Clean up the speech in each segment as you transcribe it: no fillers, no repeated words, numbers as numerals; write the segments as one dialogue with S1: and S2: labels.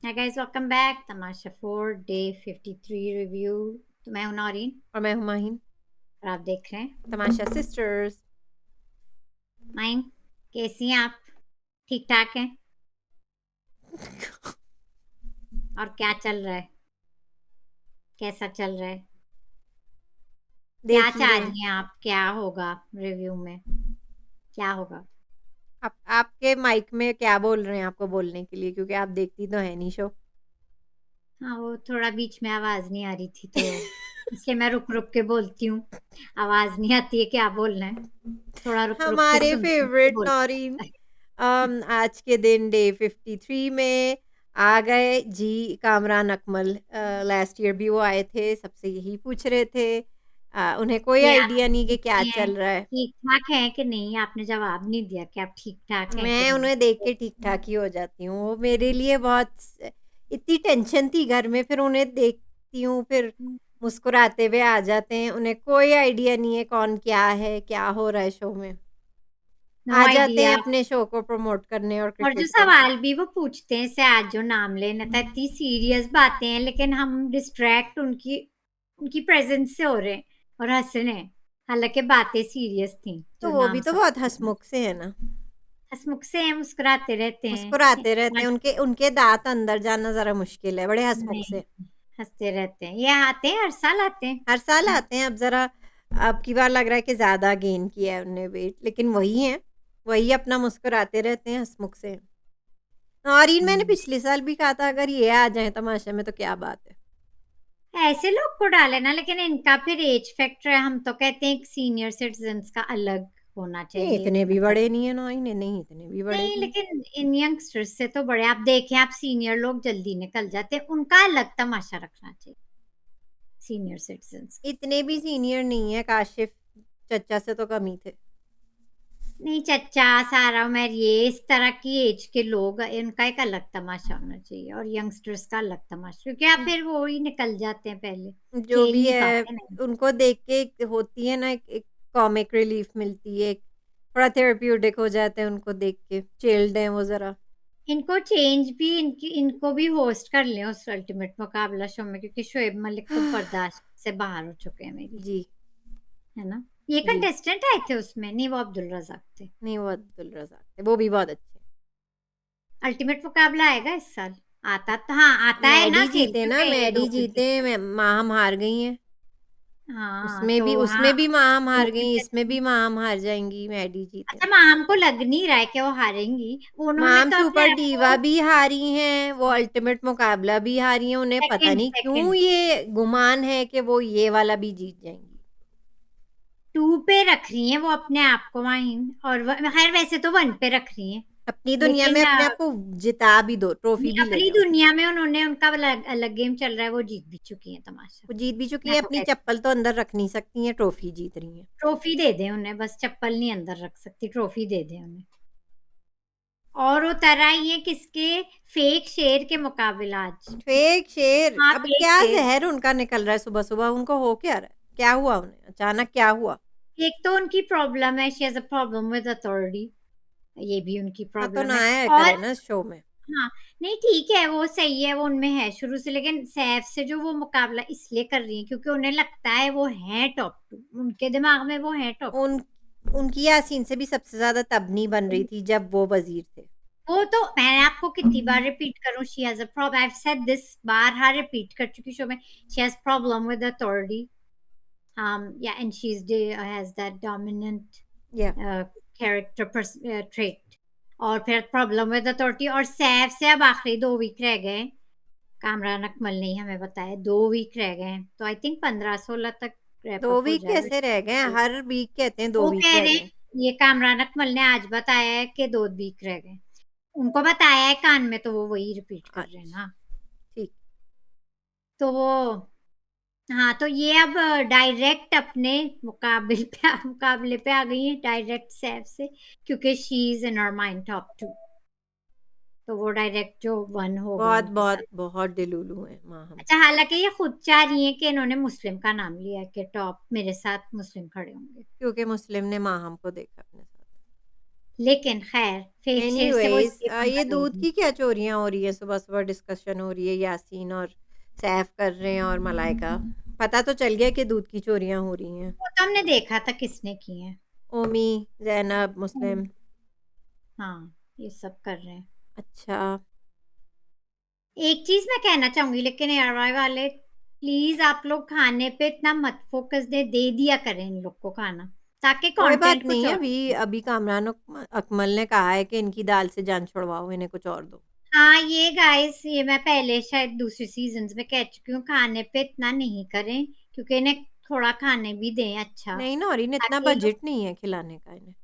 S1: Hi guys, welcome back. Tamasha 4 Day 53 review. तो मैं हूं नौरीन
S2: और मैं हूँ माहिन,
S1: और आप देख रहे हैं
S2: तमाशा सिस्टर्स।
S1: माइन। कैसी हैं आप? ठीक ठाक हैं? और क्या चल रहा है? कैसा चल रहा है? क्या
S2: देख ही
S1: चाह
S2: रहे हैं।
S1: रही हैं आप? क्या होगा रिव्यू में? क्या होगा?
S2: आपके माइक में क्या बोल रहे हैं आपको बोलने के लिए, क्योंकि आप देखती तो है नहीं शो।
S1: हाँ, वो थोड़ा बीच में आवाज नहीं आ रही थी तो इसलिए मैं रुक रुक के बोलती हूँ। आवाज नहीं आती है क्या बोलना है, थोड़ा रुक रुक के
S2: हमारे
S1: सुनती हूँ तो
S2: फेवरेट
S1: बोलती
S2: नौरीन
S1: हूँ।
S2: आज के दिन डे 53 में आ गए जी। कामरान अकमल लास्ट ईयर भी वो आए थे, सबसे यही पूछ रहे थे। उन्हें कोई
S1: ये आप
S2: आइडिया नहीं कि क्या
S1: पूछती हैं
S2: चल रहा है।
S1: ठीक ठाक है कि नहीं? आपने जवाब नहीं दिया कि आप ठीक ठाक हैं कि
S2: मैं
S1: नहीं।
S2: उन्हें देख के ठीक-ठाक ही हो जाती हूँ। वो मेरे लिए बहुत इतनी टेंशन थी घर में, फिर उन्हें देखती हूँ, फिर मुस्कुराते हुए आ जाते हैं। उन्हें कोई आइडिया नहीं है कौन क्या है, क्या हो रहा है शो में।
S1: नो
S2: आ जाते हैं
S1: आइडिया।
S2: अपने शो को प्रमोट करने और
S1: और जो
S2: क्रिकेट को।
S1: सवाल भी वो पूछते हैं से आज जो नाम लेना था, इतनी सीरियस बातें हैं लेकिन हम डिस्ट्रैक्ट उनकी उनकी प्रेजेंस से हो रहे हैं और हंस रहे हैं, हालांकि बातें सीरियस थी
S2: तो
S1: जो
S2: वो
S1: नाम
S2: भी तो
S1: सब
S2: बहुत हँसमुख से है ना,
S1: हंसमुख से हैं, मुस्कुराते रहते हैं।
S2: मुस्कुराते रहते हैं। उनके उनके दाँत अंदर जाना ज़रा मुश्किल है, बड़े हँसमुख
S1: नहीं,
S2: से।
S1: हंसते रहते हैं। ये आते हैं, हर साल आते हैं।
S2: हर साल आते हैं, अब ज़रा अब की बार लग रहा है कि ज़्यादा गेन किया है उन्होंने वेट, लेकिन वही हैं, वही अपना मुस्कुराते रहते हैं, हँसमुख से। और इन मैंने
S1: हम्म।
S2: पिछले साल भी कहा था अगर ये आ जाएँ तमाशा में तो क्या बात है।
S1: ऐसे लोग को डाले ना, लेकिन इनका फिर एज फैक्टर है। हम तो कहते हैं सीनियर सिटीजन्स का अलग होना
S2: नहीं
S1: चाहिए,
S2: इतने भी
S1: मतलब
S2: बड़े नहीं है ना, इन्हें नहीं इतने भी बड़े
S1: नहीं,
S2: नहीं है।
S1: लेकिन इन यंगस्टर्स से तो बड़े। आप देखें, आप सीनियर लोग जल्दी निकल जाते हैं, उनका अलग तमाशा रखना चाहिए सीनियर सिटीजन्स।
S2: इतने भी सीनियर नहीं है, काशिफ चचा से तो कम ही थे।
S1: नहीं, चचा, सारा उमर, ये इस तरह की एज के लोग, इनका एक अलग तमाशा होना चाहिए और यंगस्टर्स का अलग तमाशा, क्योंकि आप फिर वो ही निकल जाते हैं पहले,
S2: जो
S1: खेल
S2: भी
S1: नहीं
S2: है
S1: पाते। नहीं,
S2: उनको देख के एक होती है ना, एक कॉमिक रिलीफ मिलती है, थोड़ा थेरेप्यूटिक हो जाते हैं उनको देख के, चिल्ड हैं वो ज़रा।
S1: इनको चेंज भी, इनको भी होस्ट कर लें उस अल्टीमेट मुकाबला शो में, क्योंकि शोएब मलिक तो बर्दाश्त से बाहर हो चुके हैं मेरी,
S2: जी,
S1: है ना। ये
S2: जी।
S1: कंटेस्टेंट आए थे उसमें, नहीं वो अब्दुल रज़ाक थे।
S2: नहीं वो अब्दुल रज़ाक थे, वो भी बहुत अच्छे हैं।
S1: अल्टीमेट मुकाबला आएगा इस साल? आता तो हाँ, आता है ना,
S2: मैडी
S1: खेल
S2: जीते ना,
S1: चुके हैं ये
S2: मैडी
S1: लोग
S2: जीते
S1: क्रिकेट।
S2: हैं, माहम हार गई हैं।
S1: हाँ
S2: उसमें
S1: तो
S2: भी
S1: हाँ,
S2: उसमें भी माहम
S1: वो
S2: हार गई, इसमें
S1: क्रिकेट।
S2: भी माहम हार जाएँगी, मैडी जीते
S1: अच्छा,
S2: हैं।
S1: माँ हमको लग नहीं रहा है कि वो हारेंगी। उन्होंने
S2: माम
S1: तो अपने
S2: सुपर
S1: आप
S2: डिवा
S1: को
S2: भी हारी हैं, वो अल्टीमेट मुकाबला भी हारी हैं, उन्हें पता
S1: सेकंड
S2: नहीं क्यों
S1: सेकंड
S2: ये गुमान है कि वो ये वाला भी जीत जाएँगी।
S1: 2 पे रख रही हैं वो अपने आप को माहिन, और खैर वैसे तो 1 पे रख रही हैं,
S2: अपनी दुनिया में
S1: लेकिन
S2: अपने आप को जिता भी दो, ट्रॉफी
S1: नहीं,
S2: भी ले
S1: अपनी
S2: जाओ।
S1: दुनिया में उन्होंने, उनका अलग अलग गेम चल रहा है, वो जीत भी चुकी है तमाशा।
S2: वो जीत भी चुकी
S1: मैं
S2: हैं,
S1: तो
S2: अपनी
S1: कहती
S2: चप्पल तो अंदर रख नहीं सकती हैं, ट्रॉफी जीत रही हैं।
S1: ट्रॉफी दे दें उन्हें, बस चप्पल नहीं अंदर रख सकती, ट्रॉफी दे दें उन्हें। और वो तरह ही है किसके, फेक शेर के मुकाबले आज।
S2: फेक शेर,
S1: हाँ,
S2: अब
S1: फेक
S2: क्या
S1: शेर।
S2: ज़हर उनका निकल रहा है सुबह-सुबह, उनको हो क्या रहा है? क्या हुआ उन्हें? अचानक क्या हुआ?
S1: एक तो उनकी प्रॉब्लम है, she has a problem with authority, ये भी उनकी
S2: हाँ, तो
S1: प्रॉब्लम
S2: ना
S1: है।
S2: आया
S1: और
S2: करे ना इस शो में।
S1: हाँ, नहीं ठीक है, वो सही है, वो उनमें है शुरू से, लेकिन सैफ से जो वो मुकाबला इसलिए कर रही हैं क्योंकि उन्हें लगता है वो हैं टॉप 2, उनके दिमाग में वो हैं टॉप
S2: उन
S1: 2।
S2: उनकी यासीन से भी सबसे ज़्यादा तब नहीं बन रही थी जब वो वज़ीर थे।
S1: वो तो मैं आपको कितनी बार रिपीट करूँ, she has a problem, I have said this बारहा रिपीट कर चुकी शो में, she has problem with authority. Yeah, and has that dominant
S2: या
S1: character trait। और फिर प्रॉब्लम विद अथॉरिटी और सैफ से अब आखिरी 2 वीक रह गए हैं। कामरान अकमल ने ही हमें बताया 2 वीक रह गए हैं, तो आई थिंक 15-16 तक रैप
S2: 2
S1: अप हो
S2: वीक
S1: जाएगा।
S2: कैसे रह गए हैं? हर वीक कहते हैं 2
S1: वो
S2: वीक
S1: कह
S2: रह
S1: रहे
S2: गए
S1: हैं,
S2: हैं।
S1: ये कामरान अकमल ने आज बताया है कि 2 वीक रह गए। उनको बताया है कान में, तो वो वही रिपीट कर रहे हैं
S2: अच्छा,
S1: ना।
S2: ठीक।
S1: तो वो हाँ, तो ये अब डायरेक्ट अपने मुकाबले पे आ गई हैं डायरेक्ट सैफ से, क्योंकि she is in her mind top 2, तो वो डायरेक्ट जो 1 होगा
S2: बहुत,
S1: उनके साथ।
S2: बहुत, बहुत डिलुलू हैं माँ हम।
S1: अच्छा, हालाँकि ये खुद चाह रही हैं कि इन्होंने मुस्लिम का नाम लिया है कि टॉप मेरे साथ मुस्लिम खड़े होंगे।
S2: क्योंकि मुस्लिम ने माँ हमको देखा अपने साथ।
S1: लेकिन खैर फिर से वो
S2: एनीवेज
S1: ये
S2: ये
S1: पंगा
S2: दूध
S1: लेगी।
S2: की क्या चोरियां हो रही है, सुबह सुबह डिस्कशन हो रही है, यासीन और सैफ कर रहे हैं और मलाइका। पता तो चल गया कि दूध की चोरियां हो रही हैं।
S1: वो तो हमने देखा था किसने की है।
S2: ओमी, जैनब, मुस्लिम।
S1: हाँ, ये सब कर रहे हैं।
S2: अच्छा।
S1: एक चीज मैं कहना चाहूंगी लेकिन एयरवाई वाले, प्लीज आप लोग खाने पे इतना मत फोकस दे दिया करें इन लोग को खाना, ताकि
S2: कोई बात
S1: कंटेंट कुछ
S2: नहीं है,
S1: और
S2: अभी
S1: हो।
S2: अभी कामरान अकमल ने कहा है कि इनकी दाल से जान छुड़वाओ, इन्हें कुछ और दो।
S1: हाँ ये गाइस, ये मैं पहले शायद दूसरे सीजन्स में कह चुकी हूँ, खाने पे इतना नहीं करें, क्योंकि इन्हें थोड़ा खाने भी दें अच्छा,
S2: नहीं ना, और इन्हें इतना
S1: ताकि ये लोग।
S2: बजट नहीं है खिलाने का इन्हें।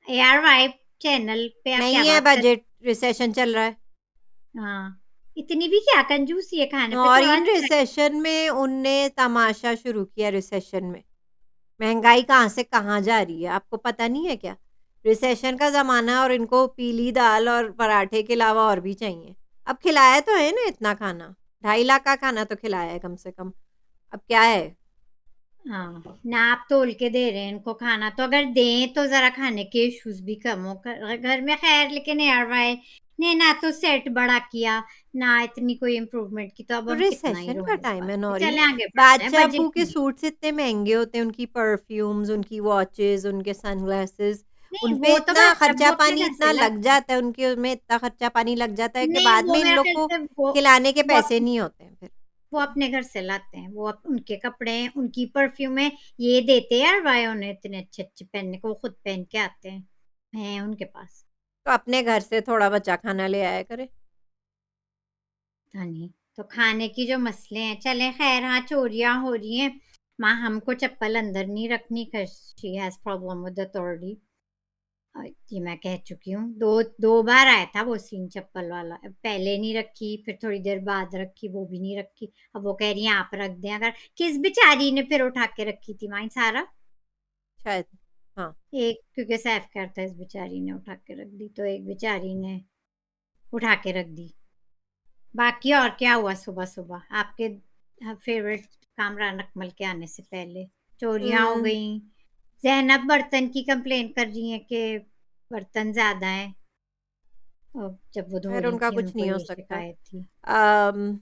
S1: एयरवाई चैनल पे आप क्या
S2: नहीं है
S1: बात कर।
S2: बजट, रिसेशन चल रहा है।
S1: हाँ, इतनी भी क्या कंजूसी है खाने पे,
S2: और
S1: थोड़ा
S2: इन
S1: अच्छा।
S2: रिसेशन में उनने तमाशा शुरू किया, रिसेशन में महंगाई कहाँ से कहाँ जा रही है, आपको पता नहीं है क्या? रिसेशन का ज़माना, और इनको पीली दाल और पराठे के अलावा और भी चाहिए। अब खिलाया तो है ना इतना खाना, 2.5 लाख का खाना तो खिलाया है कम से कम। अब क्या है?
S1: हाँ, नाप तोल के दे रहे हैं इनको खाना, तो अगर दें तो जरा खाने के इश्यूज भी कम हो घर में। खैर लेकिन एयरवाई ने ना तो सेट बड़ा किया, ना इतनी कोई इम्प्रूवमेंट की, तो अब
S2: तो
S1: हम कितना ही
S2: रिसेशन का
S1: रोए इस
S2: टाइम
S1: बात
S2: है
S1: पे।
S2: नौरीन।
S1: चले आगे बढ़ते हैं,
S2: बादशाह
S1: बजट
S2: अब्बू के
S1: नहीं।
S2: सूट्स इतने महंगे होते हैं, उनकी परफ्यूम्स, उनकी वॉचेस, उनके सनग्लासेस,
S1: नहीं,
S2: उन पे
S1: वो तो
S2: इतना
S1: बादशाह
S2: खर्चा
S1: वो अपने
S2: पानी
S1: घर से
S2: इतना लग
S1: लाते हैं।
S2: जाता है, उनके में इतना खर्चा पानी लग जाता है कि
S1: नहीं,
S2: बाद
S1: वो
S2: में इन
S1: मेरा
S2: लोग
S1: ख्याल
S2: को
S1: से
S2: खिलाने के
S1: वो
S2: पैसे नहीं होते हैं फिर।
S1: वो अपने घर से लाते हैं, वो उनके कपड़े, उनकी परफ्यूम है, ये देते हैं यार भाई उन्हें इतने अच्छे अच्छे पहनने को, वो खुद पहन के आते हैं उनके पास।
S2: तो अपने घर से थोड़ा बचा खाना ले आया करे।
S1: पता नहीं, तो खाने की जो मसले हैं, चले खैर, हाँ चोरियां हो रही हैं। माँ हमको चप्पल अंदर नहीं रखनी, she has problem with authority. ये मैं कह चुकी हूँ, दो दो बार आया था वो सीन चप्पल वाला, पहले नहीं रखी, फिर थोड़ी देर बाद रखी, वो भी नहीं रखी। अब वो कह रही है आप रख दें, अगर किस बेचारी ने फिर उठा के रखी थी माई सारा।
S2: शायद। हाँ।
S1: एक क्योंकि सैफ करता है, इस बेचारी ने उठा के रख दी, तो एक बेचारी ने उठा के रख दी। बाकी और क्या हुआ सुबह सुबह आपके फेवरेट कामरान अकमल के आने से पहले? चोरियां हो
S2: हम्म।
S1: गई, जैनब बर्तन की कंप्लेन कर रही है कि बर्तन ज्यादा है, और जब वो धो
S2: खैर
S1: रही
S2: उनका
S1: थी
S2: कुछ
S1: उनको
S2: नहीं हो
S1: ये
S2: सकता।
S1: शिकायत थी।
S2: अम,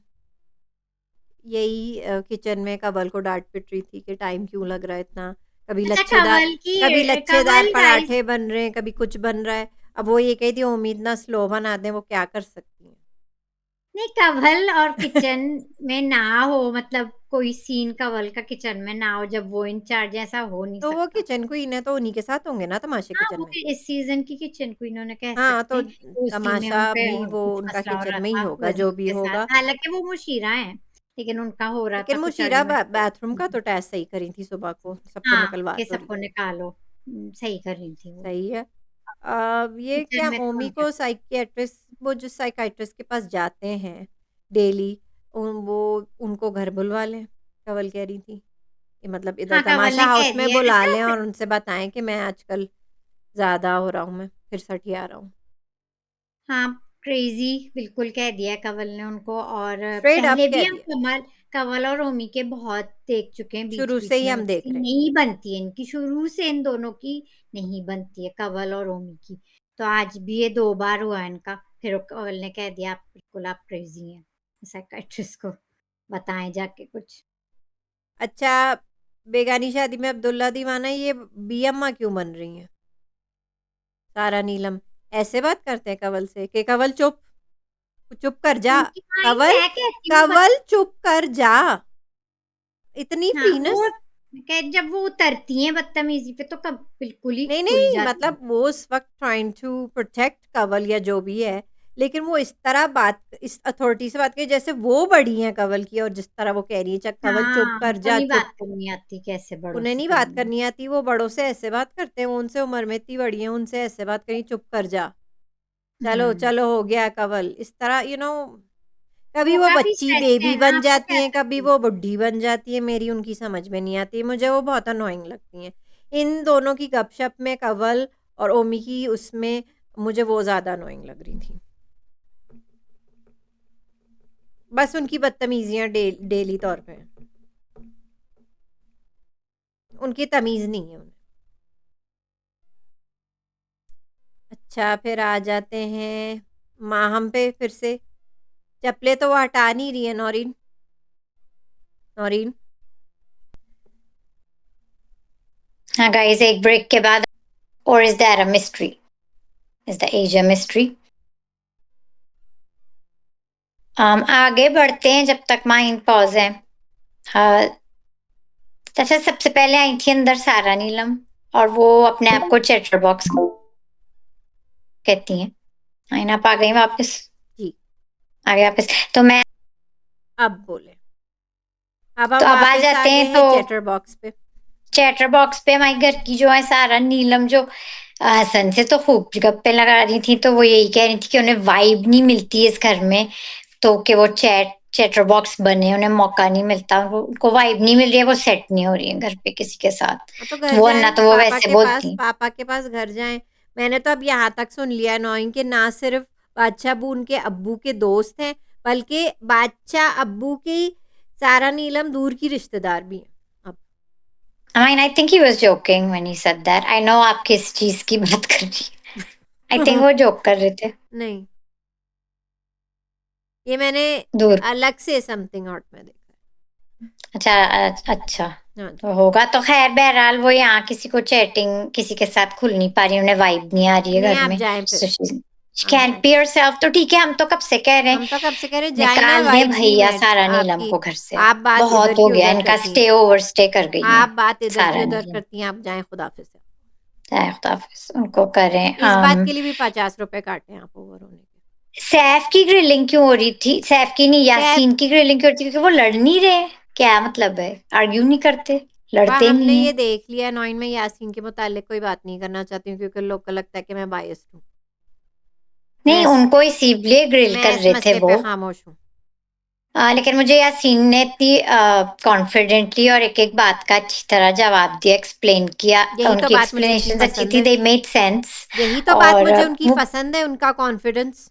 S2: यही किचन में कवल को डांट पिट रही थी कि टाइम क्यों लग रहा है इतना। कभी
S1: अच्छा,
S2: लच्छेदार, कभी लच्छेदार
S1: कवल गाइस।
S2: पराठे बन रहे हैं, कभी कुछ बन रहा है। अब वो ये कही थी उम्मीद ना स्लो बना दें, वो क्या कर सकती हैं।
S1: नहीं, कवल और किचन में ना हो, मतलब कोई सीन कवल का किचन में ना हो, जब वो इंचार्ज, ऐसा हो नहीं
S2: तो वो
S1: सकता।
S2: किचन क्वीन है तो उन्हीं के साथ होंगे ना तमाशे
S1: हाँ,
S2: किचन
S1: वो
S2: में।
S1: इस सीजन की किचन क्वीन उन्हें कह
S2: हाँ,
S1: सकते
S2: तो
S1: हैं, तो उसी में
S2: तमाशा
S1: उनपे
S2: भी वो
S1: कुछ
S2: उनका
S1: मसला हो
S2: किचन
S1: रहा
S2: में ही
S1: था
S2: होगा जो
S1: वजीर
S2: भी
S1: के साथ,
S2: होगा।
S1: हालांकि वो मुशीरा है, लेकिन उनका हो रहा था
S2: लेकिन
S1: कुछ
S2: मुशीरा
S1: आर्गुमेंट।
S2: बाथरूम का तो टेस्ट सही करी थी सुबह को, सबको
S1: हाँ,
S2: निकलवा
S1: कि
S2: तो रही
S1: सबको
S2: है।
S1: निकालो, सही कर रही थी वो।
S2: सही है। ये
S1: किचन
S2: क्या
S1: में तो
S2: ओमी
S1: उनके।
S2: को साइकियाट्रिस्ट, वो जो साइकियाट्रिस्ट के पास जाते हैं डेली, वो उनको घर बुलवा लें, कवल कह रही थी कि मतलब इधर
S1: हाँ, कवल
S2: तमाशा
S1: ने कह
S2: हाउस में
S1: दिया है।
S2: बुला लें
S1: अच्छा,
S2: और उनसे बताएं कि मैं आजकल ज़्यादा हो रहा हूँ, मैं फिर सठिया रहा हूँ।
S1: हाँ, क्रेजी बिल्कुल कह दिया कवल ने उनको। और
S2: स्ट्रेट अप
S1: पहले भी
S2: कह
S1: हम
S2: दिया।
S1: कवल और ओमी के बहुत देख चुके हैं, बीच
S2: शुरू से
S1: बीच
S2: ही
S1: में
S2: हम देख
S1: उनकी
S2: रहे हैं।
S1: नहीं बनती है, इनकी शुरू से इन दोनों की नहीं बनती है, कवल और ओमी की। तो आज भी ये दो बार हुआ इनका, फिर कवल ने कह दिया आप बिल्कुल आप क्रेजी हैं, साइकाइट्रिस्ट को बताएं जाके कुछ।
S2: अच्छा, बेगानी शादी में अब्दुल्ला दीवाना ये बी अम्मा क्यों बन रही हैं? सारा नीलम ऐसे बात करते हैं कवल से कि कवल चुप, चुप कर जा।
S1: उनकी माई
S2: कवल,
S1: मैं कहती हूँ
S2: कवल चुप कर जा। इतनी
S1: हाँ,
S2: फ्रीनेस।
S1: वो जब वो उतरती हैं बदतमीजी पे तो कब बिल्कुल ही
S2: नहीं
S1: खुल
S2: नहीं,
S1: जाती है।
S2: मतलब वो उस वक्त ट्राइंग टू प्रोटेक्ट कवल या जो भी है, लेकिन वो इस तरह बात, इस अथॉरिटी से बात की जैसे वो बड़ी हैं कवल की, और जिस तरह वो कह रही है चल कवल चुप
S1: हाँ,
S2: कर
S1: उनको
S2: जा
S1: नहीं
S2: चुप।
S1: बात करनी आती कैसे बड़ों
S2: उन्हें
S1: से
S2: नहीं बात
S1: करनी है।
S2: करनी आती, वो बड़ों से ऐसे बात करते हैं, वो उनसे उम्र में इतनी बड़ी हैं, उनसे ऐसे बात करी चुप कर जा। चलो
S1: हम्म,
S2: चलो हो गया कवल, इस तरह कभी
S1: वो
S2: वो
S1: काफी
S2: बच्ची
S1: स्ट्रेस में
S2: बेबी
S1: है ना,
S2: बन
S1: आपको
S2: जाती
S1: क्या
S2: हैं, कभी
S1: सकती।
S2: वो बुढ़ी बन जाती है, मेरी उनकी समझ में नहीं आती, मुझे वो बहुत अनोइंग लगती हैं। इन दोनों की गपशप में कवल और ओमी की उसमें मुझे वो ज़्यादा अनोइंग लग रही थी। बस उनकी बदतमीजियाँ डेली तौर पे हैं। उनकी तमीज़ नहीं है उन्हें। अच्छा, फिर आ जाते हैं माहम पे फिर से। चप्पलें तो वो हटा नहीं रही है नौरीन। नौरीन
S1: हाँ गाइस, एक ब्रेक के बाद, और is there a mystery, is the age a mystery? आगे बढ़ते हैं जब तक माहिन पॉज है। अच्छा, सबसे पहले आई थी अंदर सारा नीलम, और वो अपने आप को चैटर बॉक्स कहती हैं। आइन आप आ गई वापस?
S2: जी,
S1: आ गए वापस? तो मैं,
S2: अब बोले। अब
S1: तो
S2: हम
S1: अब आ
S2: वापस आ
S1: जाते
S2: गए
S1: हैं
S2: हैं
S1: तो
S2: चैटर बॉक्स पे।
S1: चैटर बॉक्स पे हमारी घर की जो है सारा नीलम, जो हसन से तो खूब गप्पे लगा रही थी, तो वो यही कह रही थी कि उन्हें वाइब नहीं मिलती इस घर में, तो कि वो चैटर बॉक्स बने, उन्हें मौका नहीं मिलता, उनको वाइब नहीं मिल रही है, वो सेट नहीं हो रही है घर पे किसी के साथ।
S2: हाँ, तो घर
S1: वो
S2: जाएँ,
S1: अन्ना तो वो वैसे बोलती।
S2: पापा के पास घर जाएँ। मैंने तो अब यहाँ तक सुन लिया नौईन कि ना सिर्फ़ बादशाह अब्बू उनके अब्बू के दोस्त हैं, बल्कि बादशाह अब्बू की सारा नीलम दूर की रिश्तेदार भी हैं अब।
S1: I mean, I think he was joking when he said that. I know आप किस चीज की बात कर रही हैं। I think वो जोक कर रहे थे।
S2: नहीं, ये मैंने
S1: दूर।
S2: अलग से समथिंग हॉट में देखा
S1: अच्छा, अच्छा।
S2: है। हाँ जी।
S1: तो होगा तो खैर, बहरहाल वो यहाँ किसी को चैटिंग किसी के साथ खुल नहीं पा रही, उन्हें वाइब नहीं आ रही है
S2: नहीं,
S1: घर
S2: आप
S1: में।
S2: जाएँ फिर,
S1: So she
S2: आप
S1: can't
S2: जाएँ।
S1: be herself। तो ठीक है, हम तो कब से कह रहे हैं,
S2: हम तो कब से कह रहे हैं जाए ना,
S1: निकाल दें
S2: वाइब्स नहीं
S1: भैया
S2: मैच
S1: सारा नीलम
S2: आपकी।
S1: को घर से। अब
S2: आप बात इधर
S1: बहुत हो
S2: की
S1: गया,
S2: उधर
S1: इनका
S2: करती हैं।
S1: स्टे ओवर स्टे कर गई हैं
S2: आप बात इधर की
S1: सारा
S2: उधर
S1: नीलम।
S2: करती हैं, आप जाएँ खुदाफ़िज़।
S1: खुदाफिज उनको करें।
S2: इस बात के लिए भी ₹50 काटे आप ओवर होने के।
S1: सैफ की ग्रिलिंग क्यों हो रही थी? सैफ की नहीं,
S2: सैफ
S1: यासीन की ग्रिलिंग क्यों हो रही थी? क्योंकि वो लड़ नहीं रहे। क्या मतलब है? आर्ग्यू नहीं करते, लड़ते
S2: हमने
S1: नहीं
S2: ये
S1: है।
S2: देख लिया नॉइन में यासीन के मुतालिक कोई बात नहीं करना चाहती हूँ क्योंकि लोग को लगता है कि मैं बायस्ड हूँ। मैं
S1: नहीं,
S2: इस
S1: उनको इसीलिए ग्रिल
S2: मैं
S1: कर
S2: इस
S1: रहे थे
S2: मसले
S1: वो।
S2: पे खामोश हूँ।
S1: लेकिन मुझे यासीन ने इतनी कॉन्फिडेंटली और एक-एक बात का अच्छी तरह जवाब दिया, एक्सप्लेन किया,
S2: यही तो
S1: उनकी
S2: बात मुझे उनकी
S1: एक्सप्लेनेशंस अच्छी
S2: पसंद
S1: थी,
S2: है।
S1: They made sense.
S2: यही तो बात
S1: और
S2: मुझे उनकी
S1: वो,
S2: पसंद है, उनका कॉन्फिडेंस।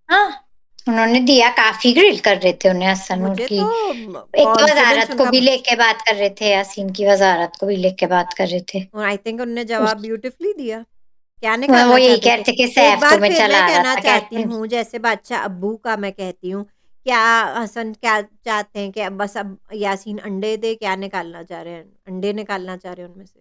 S1: हाँ, उन्होंने दिया, काफ़ी ग्रिल कर रहे थे उन्हें हसन
S2: मुझे
S1: की।
S2: तो
S1: एक तो
S2: कॉन्फिडेंस
S1: वज़ारत को
S2: उनका
S1: भी लेके बात कर रहे थे, यासीन की वज़ारत को भी लेके बात कर रहे थे।
S2: और आई थिंक उन्होंने
S1: उस
S2: जवाब ब्यूटीफुली दिया। क्या
S1: वो
S2: निकालना
S1: यही
S2: चाहते
S1: कह
S2: थे?
S1: रहे थे कि
S2: एक
S1: सैफ
S2: बार
S1: तुम्हें
S2: फिर मैं
S1: चला रहा
S2: कहना
S1: था,
S2: चाहती
S1: कहते हैं।
S2: हूँ जैसे बादशाह अब्बू का मैं कहती हूँ, क्या हसन क्या चाहते हैं कि अब बस अब यासीन अंडे दे, क्या निकालना चाह रहे हैं? अंडे निकालना चाह रहे हैं उनमें से।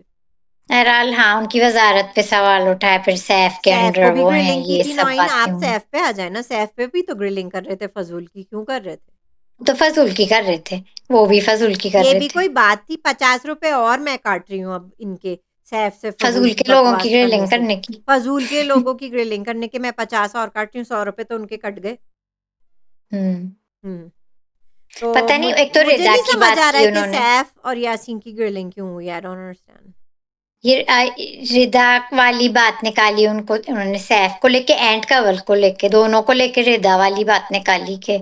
S1: बहरहाल हाँ, उनकी वज़ारत पे सवाल उठाए, फिर सैफ के
S2: सैफ को
S1: अंडर
S2: भी
S1: वो हैं,
S2: ग्रिलिंग की
S1: ये
S2: थी
S1: सब
S2: नौइन,
S1: बातें
S2: आप
S1: हुई।
S2: सैफ पे आ जाए ना, सैफ पे भी तो ग्रिलिंग कर रहे थे फ़ज़ूल की, क्यों कर रहे थे?
S1: तो फ़ज़ूल की कर रहे थे, वो भी फ़ज़ूल की कर
S2: ये
S1: रहे
S2: भी
S1: थे।
S2: कोई बात थी? ₹50 और मैं काट रही हूँ अब इनके सैफ से फ़ज़ूल
S1: फ़ज़ूल
S2: की
S1: के लोगों की
S2: बकवास करने
S1: ग्रिलिंग
S2: से।
S1: करने की।
S2: फ़ज़ूल के लोगों की ग्रिलिंग करने के मैं 50 और काट रही हूँ, ₹100 तो उनके कट गए।
S1: हुँ।
S2: हुँ। तो
S1: पता नहीं, एक तो
S2: मुझे
S1: रिदा
S2: नहीं
S1: की
S2: समझ
S1: बात
S2: आ रहा
S1: की
S2: है कि
S1: उन्होंने।
S2: सैफ और यासीन की ग्रिलिंग क्यों हुई? I don't understand.
S1: ये रिदा वाली बात निकाली उनको उन्होंने, सैफ को लेके एंड कंवल को लेके, दोनों को लेके रिदा वाली बात निकाली कि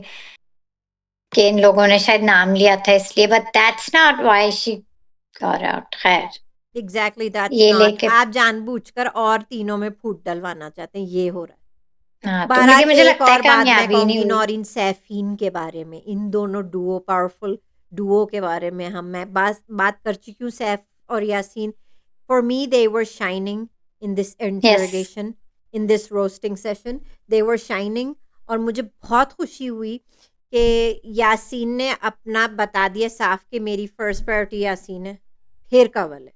S1: इन लोगों ने शायद नाम लिया था इसलिए, but that's not why she got out. खैर,
S2: एग्ज़ैक्टली दैट्स
S1: ये
S2: नॉट,
S1: लेके,
S2: आप जानबूझकर और तीनों में फूट डलवाना चाहते हैं, ये हो रहा है।
S1: हाँ, तो
S2: बहरहाल
S1: लेकिन मुझे
S2: एक
S1: लगता है
S2: और बात मैं
S1: कामयाबी नहीं
S2: कहूँगी
S1: हुई।
S2: नौरीन सैफीन के बारे में, इन दोनों डुओ पावरफुल डुओ के बारे में मैं बात कर चुकी हूँ सैफ और Yasin. For me they were shining in this
S1: yes.
S2: Interrogation, in this roasting session, they were shining. और मुझे बहुत खुशी हुई कि यासीन ने अपना बता दिया साफ कि मेरी फर्स्ट प्रायोरिटी यासीन है, फिर कंवल है।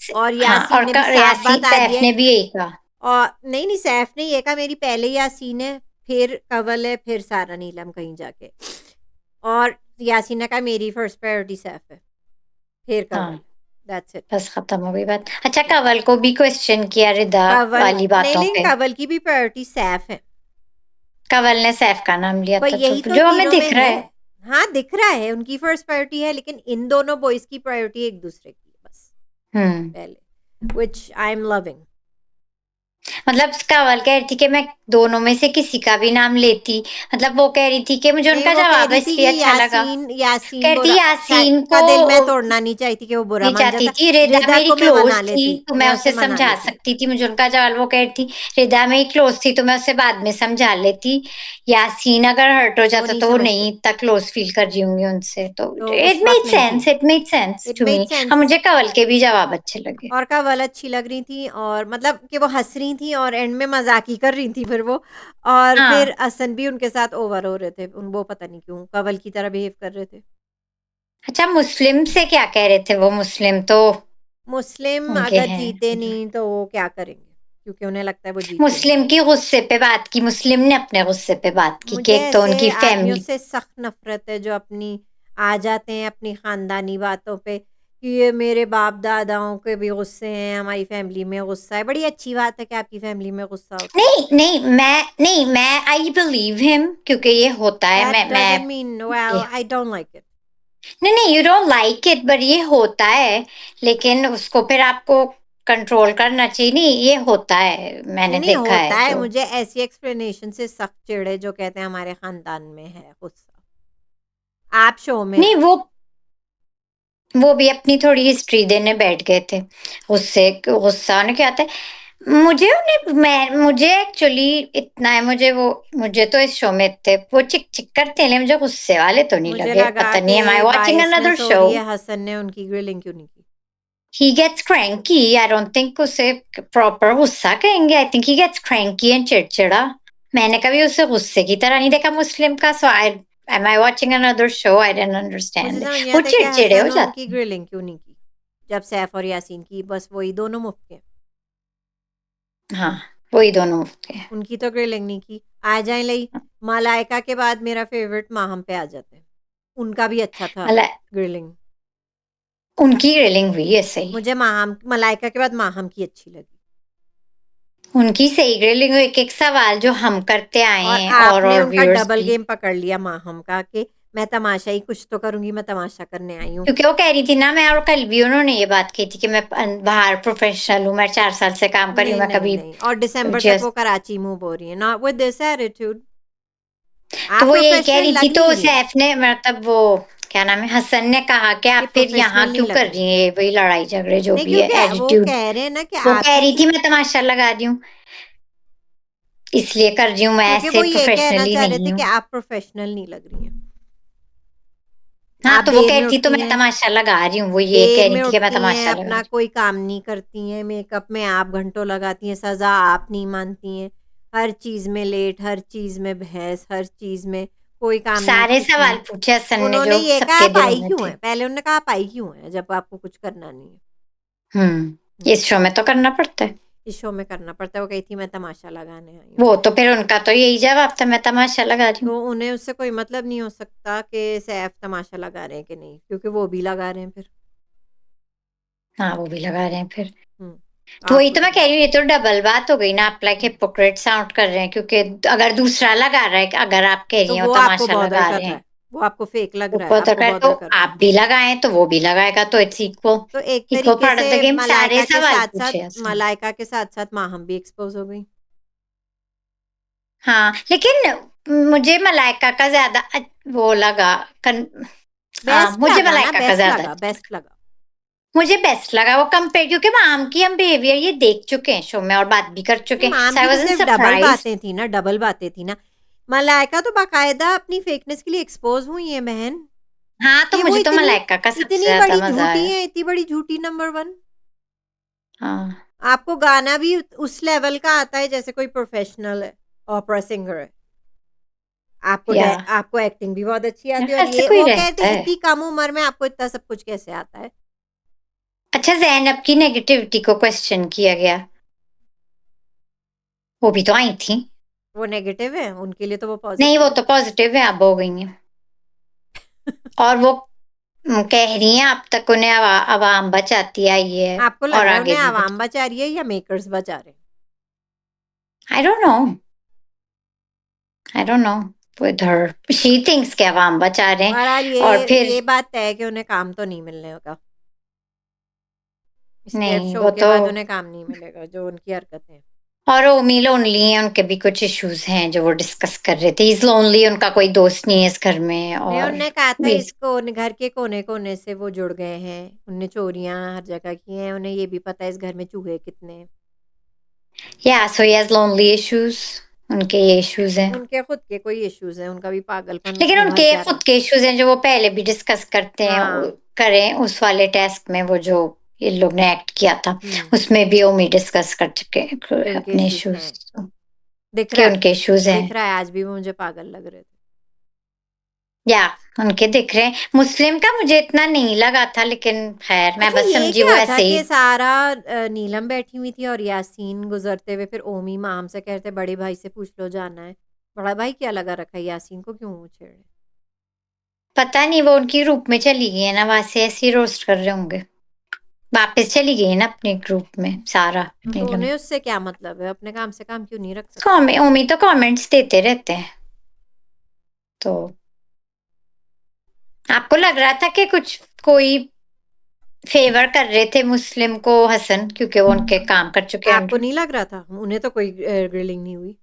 S2: और
S1: हाँ,
S2: यासीन
S1: और
S2: ने भी साफ
S1: यासीन
S2: बता
S1: सैफ
S2: दिया,
S1: ने भी यही कहा।
S2: और नहीं सैफ ने ये कहा मेरी पहले यासीन है, फिर कंवल है, फिर सारा नीलम कहीं जाके। और यासीन ने कहा मेरी फर्स्ट प्रायोरिटी सैफ है, फिर कंवल
S1: हाँ,
S2: है। That's it.
S1: बस खत्म हो गई बात। अच्छा, कंवल को भी क्वेश्चन किया रिदा
S2: कंवल
S1: वाली
S2: नहीं,
S1: बातों
S2: लेकिन
S1: पे।
S2: कंवल की भी प्रायोरिटी सैफ है।
S1: कंवल ने सैफ का नाम लिया
S2: पर
S1: था, तो
S2: यही तो
S1: जो हमें
S2: तीनों में
S1: दिख रहा
S2: है।
S1: है।
S2: हाँ, दिख रहा है उनकी फर्स्ट प्रायोरिटी है, लेकिन इन दोनों बॉयज की प्रायोरिटी एक दूसरे की है बस,
S1: हम्म।
S2: पहले, व्हिच आई एम लविंग।
S1: मतलब कंवल कह रही थी कि मैं दोनों में से किसी का भी नाम लेती, मतलब वो कह रही थी कि मुझे
S2: नहीं,
S1: उनका
S2: वो कह
S1: जवाब
S2: रही थी
S1: इसलिए
S2: कि
S1: अच्छा लगा।
S2: यासीन यासीन
S1: कहती
S2: बुरा
S1: यासीन
S2: का
S1: को
S2: दिल मैं तोड़ना नहीं चाहती कि वो बुरा
S1: नहीं
S2: मान
S1: चाहती
S2: जाता।
S1: थी, रिदा
S2: रिदा
S1: मेरी
S2: को मैं
S1: क्लोज
S2: मना
S1: थी
S2: लेती,
S1: तो मैं
S2: मैं
S1: उसे
S2: उसे मना
S1: समझा
S2: लेती।
S1: सकती थी, मुझे उनका जवाब, वो कह रही थी रिदा मेरी क्लोज थी तो मैं उसे बाद में समझा लेती, यासीन अगर हर्ट हो
S2: वो
S1: जाता
S2: नहीं
S1: तो वो
S2: समझते,
S1: नहीं इतना क्लोज फील कर रही होंगी उनसे, तो
S2: तो उस वक़्त नहीं थी।
S1: It made sense
S2: it
S1: to
S2: made
S1: me. हाँ,
S2: सेंस।
S1: मुझे कंवल के भी जवाब अच्छे लगे।
S2: और कंवल अच्छी लग रही थी और मतलब कि वो हँस रही थी और एंड में मज़ाक ही कर रही थी फिर वो, और
S1: हाँ।
S2: फिर हसन भी उनके साथ ओवर हो रहे थे। वो पता नहीं क्यों कंवल की तरह बिहेव कर रहे थे।
S1: अच्छा, मुस्लिम से क्या कह रहे थे वो? मुस्लिम तो
S2: मुस्लिम
S1: उनके
S2: अगर
S1: हैं।
S2: जीते नहीं तो वो क्या करेंगे? क्योंकि उन्हें लगता है वो जीत गए।
S1: मुस्लिम की गुस्से पे बात की, मुस्लिम ने अपने गुस्से पे बात की कि
S2: मुझे
S1: एक तो
S2: ऐसे
S1: उनकी
S2: आदमियों
S1: फैमिली।
S2: से सख्त नफ़रत है जो अपनी आ जाते हैं अपनी ख़ानदानी बातों पे कि ये मेरे बाप-दादाओं के भी गुस्से हैं, हमारी फ़ैमिली में गुस्सा है। बड़ी अच्छी बात है कि आपकी फ़ैमिली में गुस्सा होता है।
S1: नहीं, मैं आई बिलीव हिम, क्योंकि ये होता है।
S2: दैट
S1: मैं
S2: doesn't mean well I don't like it.
S1: नहीं, you don't like it, but ये होता है। लेकिन उसको फिर आपको कंट्रोल करना चाहिए। नहीं, ये होता है,
S2: नहीं,
S1: मैंने
S2: नहीं
S1: देखा
S2: होता
S1: है
S2: है।
S1: जो।
S2: मुझे ऐसी एक्सप्लेनेशन से सख्त चिढ़ है जो कहते हैं हमारे ख़ानदान में है गुस्सा। आप शो में
S1: नहीं,
S2: आए।
S1: वो भी अपनी थोड़ी हिस्ट्री देने बैठ गए थे। उससे गुस्सा आने क्या आता है मुझे एक्चुअली इतना है। मुझे तो इस शो में इतने वो चिक चिक करते हैं, मुझे गुस्से वाले तो नहीं
S2: मुझे
S1: लगे।
S2: लगा
S1: पता नहीं, एम आई
S2: कि
S1: वॉचिंग अनदर
S2: बायसनेस हो
S1: शो?
S2: रही है, हसन ने उनकी ग्रिलिंग क्यों नहीं की?
S1: He gets cranky. I don't think उसे प्रॉपर गुस्सा कहेंगे। I think he gets cranky and चिड़चिड़ा। मैंने कभी उसे गुस्से की तरह नहीं देखा मुस्लिम का। So I am I watching another show? I didn't
S2: मुझे
S1: अंडरस्टैंड
S2: समझ
S1: इट।
S2: नहीं
S1: वो
S2: आता कि
S1: चिड़चिड़े हो
S2: हसन उनकी
S1: जाते हैं।
S2: ग्रिलिंग क्यों नहीं की, जब सैफ और यासीन की बस वही दोनों मुफ्त के।
S1: हाँ, वही दोनों मुफ्त हैं।
S2: उनकी तो ग्रिलिंग नहीं की। आ जाए लई मलाइका के बाद मेरा फेवरेट माहम पे आ जाते हैं। उनका भी अच्छा था
S1: मतलब
S2: ग्रिलिंग।
S1: उनकी रेलिंग हुई है सही।
S2: मुझे माहम मलाइका के बाद माहम की अच्छी लगी।
S1: उनकी सही ग्रिलिंग हुई। एक-एक सवाल जो हम करते आए
S2: और
S1: हैं
S2: आपने
S1: और
S2: उनका
S1: व्यूअर्स
S2: डबल
S1: भी।
S2: गेम पकड़ लिया माहम का कि मैं तमाशा ही कुछ तो करूँगी, मैं तमाशा करने आई हूँ।
S1: क्योंकि वो कह रही थी ना, मैं और कल भी उन्होंने ये बात कही थी कि मैं बाहर प्रोफेशनल हूँ, मैं 4 साल से काम कर रही हूँ,
S2: नहीं,
S1: मैं
S2: नहीं,
S1: कभी
S2: नहीं, और दिसंबर तक वो
S1: जस्ट।
S2: कराची मूव हो रही है। Not with this attitude.
S1: तो
S2: आप
S1: वो यही कह
S2: प्रोफेशनल
S1: रही थी,
S2: लग
S1: तो
S2: नहीं रही हैं।
S1: सैफ ने मतलब वो क्या नाम है, हसन ने कहा कि
S2: ये
S1: आप फिर यहाँ
S2: प्रोफेशनल नहीं
S1: क्यों
S2: लग
S1: कर
S2: रही
S1: रही
S2: हैं।
S1: हैं, वही लड़ाई झगड़े जो
S2: नहीं,
S1: भी है,
S2: क्योंकि वो
S1: एटीट्यूड।
S2: कह रहे हैं ना कि
S1: वो कह रही
S2: आपकी,
S1: थी मैं तमाशा लगा रही हूँ, इसलिए कर रही हूँ, मैं
S2: क्योंकि
S1: ऐसे
S2: वो ये कहना
S1: प्रोफेशनली
S2: चाह रहे
S1: नहीं
S2: थे कि
S1: हूँ।
S2: आप प्रोफेशनल नहीं लग रही हैं।
S1: हाँ,
S2: आप
S1: तो वो
S2: देर
S1: कह
S2: में
S1: रही थी तो
S2: उठती
S1: मैं
S2: हैं,
S1: तमाशा लगा रही हूँ, वो ये कह
S2: देर
S1: रही
S2: में
S1: थी कि मैं
S2: उठती हैं,
S1: तमाशा लगा
S2: अपना
S1: रही
S2: कोई काम नहीं करती हैं, मेकअप में आप घंटों लगाती हैं, सज़ा आप नहीं मानती हैं, हर चीज़ में लेट, हर चीज़ में बहस, हर चीज़ में कोई
S1: हूँ।
S2: काम नहीं,
S1: सारे
S2: कुछ
S1: सवाल
S2: नहीं।
S1: पूछे हसन ने
S2: उन्होंने
S1: जो
S2: ये कहा
S1: सबके
S2: आप
S1: दिलों
S2: आई
S1: में
S2: क्यों
S1: थे।
S2: हैं? पहले उन्होंने कहा आप आई क्यों हैं जब आपको कुछ करना नहीं है? हुँ,
S1: इस शो में तो करना पड़ता है।
S2: इस शो में करना पड़ता है। वो कही थी मैं तमाशा लगाने आई हूँ।
S1: वो तो फिर उनका तो यही जवाब था, मैं तमाशा लगा रही हूँ।
S2: तो उन्हें उससे कोई मतलब नहीं हो सकता कि सैफ तमाशा लगा रहे हैं कि नहीं, क्योंकि वो भी लगा रहे हैं फिर।
S1: हाँ, वो भी लगा रहे हैं फिर।
S2: हुँ,
S1: तो वही
S2: आपको
S1: तो
S2: क्या
S1: मैं कह रही
S2: लगता
S1: हूँ, ये तो डबल बात हो गई ना। आप लाइक
S2: है?
S1: हिपोक्रेट साउंड कर रहे हैं, क्योंकि अगर दूसरा लगा रहा है, अगर आप कह
S2: तो
S1: रही हो
S2: वो आपको
S1: तमाशा
S2: बॉदर
S1: लगा
S2: कर
S1: रहे
S2: रहा
S1: हैं,
S2: है, वो आपको फेक लग रहा है,
S1: ऊपर तो
S2: आपको
S1: कर तो
S2: बॉदर कर रहा है।
S1: आप भी लगाएँ तो वो भी लगाएगा, तो इट्स इक्वल।
S2: तो एक
S1: इक्वल
S2: तरीके
S1: पार्ट
S2: से
S1: ऑफ द गेम। सारे सवाल पूछे हसन।
S2: मलाइका के साथ-साथ माहम भी एक्सपोज़ हो गई।
S1: हाँ, लेकिन मुझे मलाइका का ज़्यादा वो लगा। कन हाँ,
S2: बेस्ट
S1: मुझे
S2: लगा ना,
S1: मलाइका का
S2: बेस्ट
S1: ज़्यादा
S2: लगा,
S1: अच्छा।
S2: बेस्ट लगा।
S1: मुझे बेस्ट लगा वो कंपेयर, क्योंकि माम की हम बिहेवियर ये देख चुके हैं शो में और बात भी कर चुके
S2: नहीं,
S1: हैं।
S2: माम
S1: सो आई
S2: की तो
S1: वाज़न्ट
S2: सिर्फ़ डबल
S1: सरप्राइज्ड।
S2: बातें थी ना, डबल बातें थी ना। मलाइका तो बाकायदा अपनी फेकनेस के लिए एक्सपोज़ हुई हैं बहन,
S1: हाँ, तो
S2: कि वो
S1: मुझे तो
S2: इतनी
S1: मलाइका का सबसे
S2: इतनी
S1: ज़्यादा
S2: बड़ी
S1: मज़ा
S2: झूठी
S1: आया।
S2: हैं, इतनी बड़ी झूठी नंबर 1।
S1: हाँ,
S2: आपको गाना भी उस लेवल का आता है जैसे कोई प्रोफ़ेशनल है, ओपेरा सिंगर है।
S1: या
S2: आपको एक्टिंग भी बहुत अच्छी
S1: मेरे
S2: आती है और
S1: ख़्याल से
S2: ये
S1: कोई
S2: वो कहते
S1: रहता
S2: हैं
S1: है।
S2: इतनी कम उम्र में आपको इतना सब कुछ कैसे आता है?
S1: अच्छा, ज़ैनब की नेगेटिविटी को क्वेश्चन किया गया, वो भी तो आई थी।
S2: वो नेगेटिव है, उनके लिए तो वो
S1: नहीं, वो
S2: पॉज़िटिव है।
S1: तो पॉज़िटिव है, अब हो गई हैं। और वो कह रही हैं अब तक उन्हें अवाम बचाती आई है
S2: आपको लग
S1: और
S2: रहा है
S1: आगे
S2: उन्हें
S1: भी
S2: आवाम बचा रही है या मेकर्स बचा रहे हैं?
S1: आई don't know with her. She thinks कि अवाम बचा रहे हैं।
S2: बहरहाल
S1: और फिर
S2: ये बात तय है कि उन्हें काम तो नहीं मिलने का। इस सैफ
S1: नहीं,
S2: शो
S1: वो
S2: के
S1: तो।
S2: बाद उन्हें काम नहीं मिलेगा, जो उनकी हरकतें हैं।
S1: और ओमी लोनली है, उनके भी कुछ इश्यूज हैं जो वो डिस्कस कर रहे थे। ही इज लोनली, उनका कोई दोस्त नहीं है इस घर में।
S2: नहीं,
S1: और
S2: उन्होंने कहा था
S1: बेस
S2: इसको घर के कोने-कोने से वो जुड़ गए हैं। उनने चोरियाँ हर जगह की हैं, उन्हें ये भी पता है इस घर में चूहे कितने हैं।
S1: या सो ही हैज लोनली इश्यूज। उनके ये इश्यूज हैं।
S2: उनके खुद के कोई इश्यूज़ हैं, उनका भी पागलपन
S1: लेकिन
S2: उभर
S1: उनके
S2: के आ रहा है।
S1: खुद के इश्यूज हैं जो वो पहले भी डिस्कस करते हैं,
S2: हाँ,
S1: करें उस वाले टास्क में वो जो ये लोग ने एक्ट किया था, उसमें भी ओमी डिस्कस कर चुके हैं
S2: उनके
S1: अपने
S2: इश्यूज
S1: इश्यूज
S2: हैं, दिख
S1: कि
S2: रहा है,
S1: उनके इश्यूज
S2: दिख
S1: हैं
S2: रहा है, आज भी वो मुझे पागल लग रहे थे।
S1: या उनके दिख रहे हैं। मुस्लिम का मुझे इतना नहीं लगा था, लेकिन खैर मैं
S2: अच्छा
S1: बस
S2: ये
S1: समझी वो
S2: क्या था
S1: ऐसे ही।
S2: कि सारा नीलम बैठी हुई थी और यासीन गुजरते हुए फिर ओमी माम से कहते बड़े भाई से पूछ लो जाना है, बड़ा भाई क्या लगा रखा है यासीन को, क्यों वो छेड़ रहे?
S1: पता नहीं वो उनकी ग्रुप में चली गई है ना, वहां से ऐसे ही रोस्ट कर रहे होंगे। वापस चली गई है ना अपने ग्रुप में सारा
S2: तो
S1: नीलम।
S2: उन्हें उससे क्या मतलब है, अपने काम से काम क्यों नहीं रख सकते?
S1: ओमी तो कमेंट्स देते रहते हैं, तो आपको लग रहा था कि कुछ कोई फेवर कर रहे थे मुस्लिम को हसन, क्योंकि वो उनके काम कर चुके हैं
S2: आपको
S1: ऑलरेडी।
S2: नहीं लग रहा था? उन्हें तो कोई ग्रिलिंग नहीं हुई।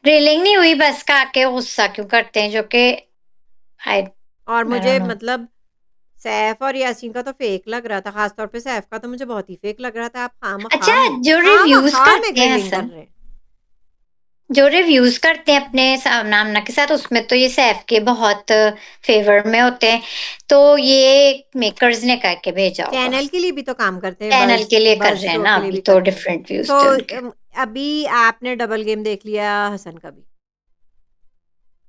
S1: ग्रिलिंग नहीं हुई, बस का के गुस्सा क्यों करते हैं, जो कि आई
S2: और
S1: आई डोंट
S2: मुझे
S1: नो।
S2: मतलब सैफ और यासीन का तो फेक लग रहा था, खासतौर पे सैफ का तो मुझे बहुत ही फेक लग रहा था। आप
S1: अच्छा, जो रिव्यूज
S2: खाम में
S1: करते हैं
S2: ग्रिलिंग कर
S1: हसन,
S2: रहे हैं।
S1: जो रिव्यूज करते हैं अपने नामना के साथ, उसमें तो ये सैफ के बहुत फेवर में होते हैं, तो ये मेकर्स ने करके भेजा होगा।
S2: चैनल के लिए भी तो काम करते हैं,
S1: चैनल के लिए कर
S2: बज
S1: रहे हैं
S2: शो
S1: ना,
S2: के लिए
S1: अभी
S2: भी
S1: तो
S2: करते हैं।
S1: डिफरेंट व्यूज
S2: सो
S1: थे उनके।
S2: अभी आपने डबल गेम देख लिया हसन का भी।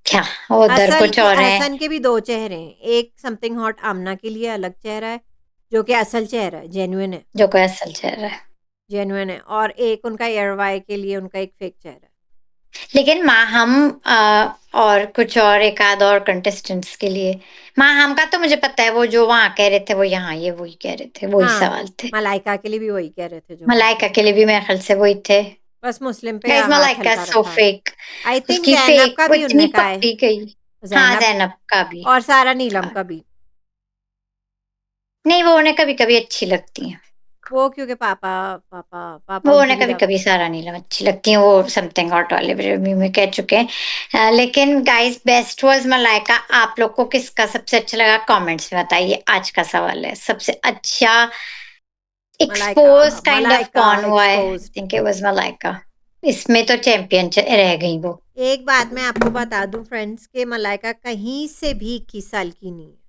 S1: क्या उधर कुछ और है?
S2: हसन के भी दो चेहरे हैं, एक समथिंग हॉट आमना के लिए अलग चेहरा है जो कि असल चेहरा है,
S1: जो कोई असल चेहरा है।
S2: जेन्युइन है, और एक उनका एयरवाई के लिए उनका एक फेक चेहरा है।
S1: लेकिन माहम और कुछ और एक आध और कंटेस्टेंट्स के लिए, माहम का तो मुझे पता है, वो जो वहां कह रहे थे वो यहाँ ये वही कह रहे थे, वही
S2: हाँ,
S1: सवाल थे।
S2: मलाइका के लिए भी वही कह रहे थे जो वहाँ
S1: मलाइका
S2: पे।
S1: के लिए भी मेरे ख्याल से वही थे।
S2: बस मुस्लिम पे
S1: गाइस
S2: हाथ
S1: मलाइका
S2: हल्का
S1: सो
S2: रखा है।
S1: फेक।
S2: आई थिंक
S1: उसकी
S2: ज़ैनब
S1: फेक
S2: का
S1: वो
S2: भी
S1: इतनी
S2: उनने कहा है,
S1: पकड़ी गई। हाँ,
S2: ज़ैनब
S1: ज़ैनब का भी
S2: और सारा नीलम
S1: था।
S2: का भी।
S1: नहीं, वो उन्हें कभी-कभी अच्छी लगती हैं।
S2: वो क्योंकि पापा पापा पापा
S1: वो
S2: उनकी
S1: उन्हें
S2: भी
S1: कभी-कभी सारा नीलम अच्छी लगती हैं, वो समथिंग हॉट वाले रिव्यू में कह चुके हैं। लेकिन गाइस बेस्ट वाज़ मलाइका। आप लोग को किसका सबसे अच्छा लगा कमेंट्स में बताइए, आज का सवाल है। सबसे अच्छा एक्सपोज़ काइंड ऑफ
S2: मलाइका
S1: कौन हुआ है? I
S2: exposed.
S1: Think it was Malaika. इसमें तो चैंपियन रह गई वो।
S2: एक बात मैं आपको बता दूं फ्रेंड्स के मलाइका कहीं से भी 21 साल की नहीं है।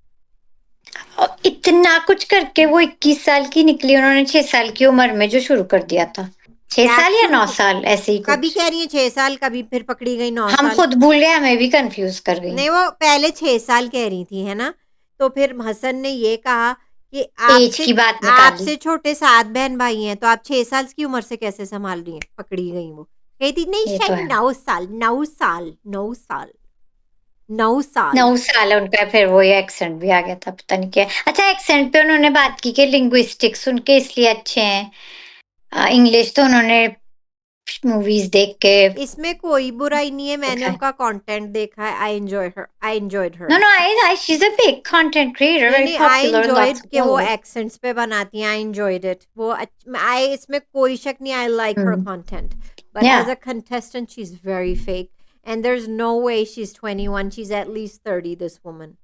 S1: और इतना कुछ करके वो 21 साल की निकली, उन्होंने 6 साल की उम्र में जो शुरू कर दिया था। 6
S2: क्या
S1: साल या
S2: शुरू
S1: 9 साल ऐसे ही
S2: कभी
S1: कुछ।
S2: कह रही है 6 साल, कभी फिर पकड़ी गई 9
S1: हम
S2: साल।
S1: खुद भूल गए, हमें भी कंफ्यूज कर गई।
S2: नहीं, वो पहले 6 साल कह रही थी, है ना? तो फिर हसन ने ये कहा कि
S1: एज
S2: आपसे
S1: की बात निकाली।
S2: आपसे छोटे 7 बहन भाई हैं, तो आप 6 साल की उम्र से कैसे संभाल रही हैं? पकड़ी गई वो, कहती नहीं
S1: ये तो
S2: शायद
S1: है।
S2: 9 साल, 9 साल, 9 साल, 9 साल।
S1: 9 साल है उनका, फिर वही एक्सेंट भी आ गया था, पता नहीं क्या। अच्छा, एक्सेंट पे उन्होंने बात की कि लिंग्विस्टिक्स उनके इसलिए अच्छे हैं। इंग्लिश तो उन्होंने मूवीज देख के
S2: इसमें कोई बुराई नहीं है, मैंने
S1: देखा है।
S2: उनका कंटेंट देखा है, I enjoyed her
S1: No, no,
S2: acting.
S1: she's a big content creator,
S2: नहीं
S1: very
S2: नहीं, आई
S1: popular,
S2: एंजॉयड
S1: lots of
S2: कि वो
S1: followers.
S2: एक्सेंट्स पे बनाती हैं, आई एंजॉयड इट। वो आई इसमें कोई शक नहीं, I like her
S1: Hmm.
S2: Content, but as
S1: Yeah.
S2: A contestant she is very fake, and there is no way she is 21, she is at least 30, this woman.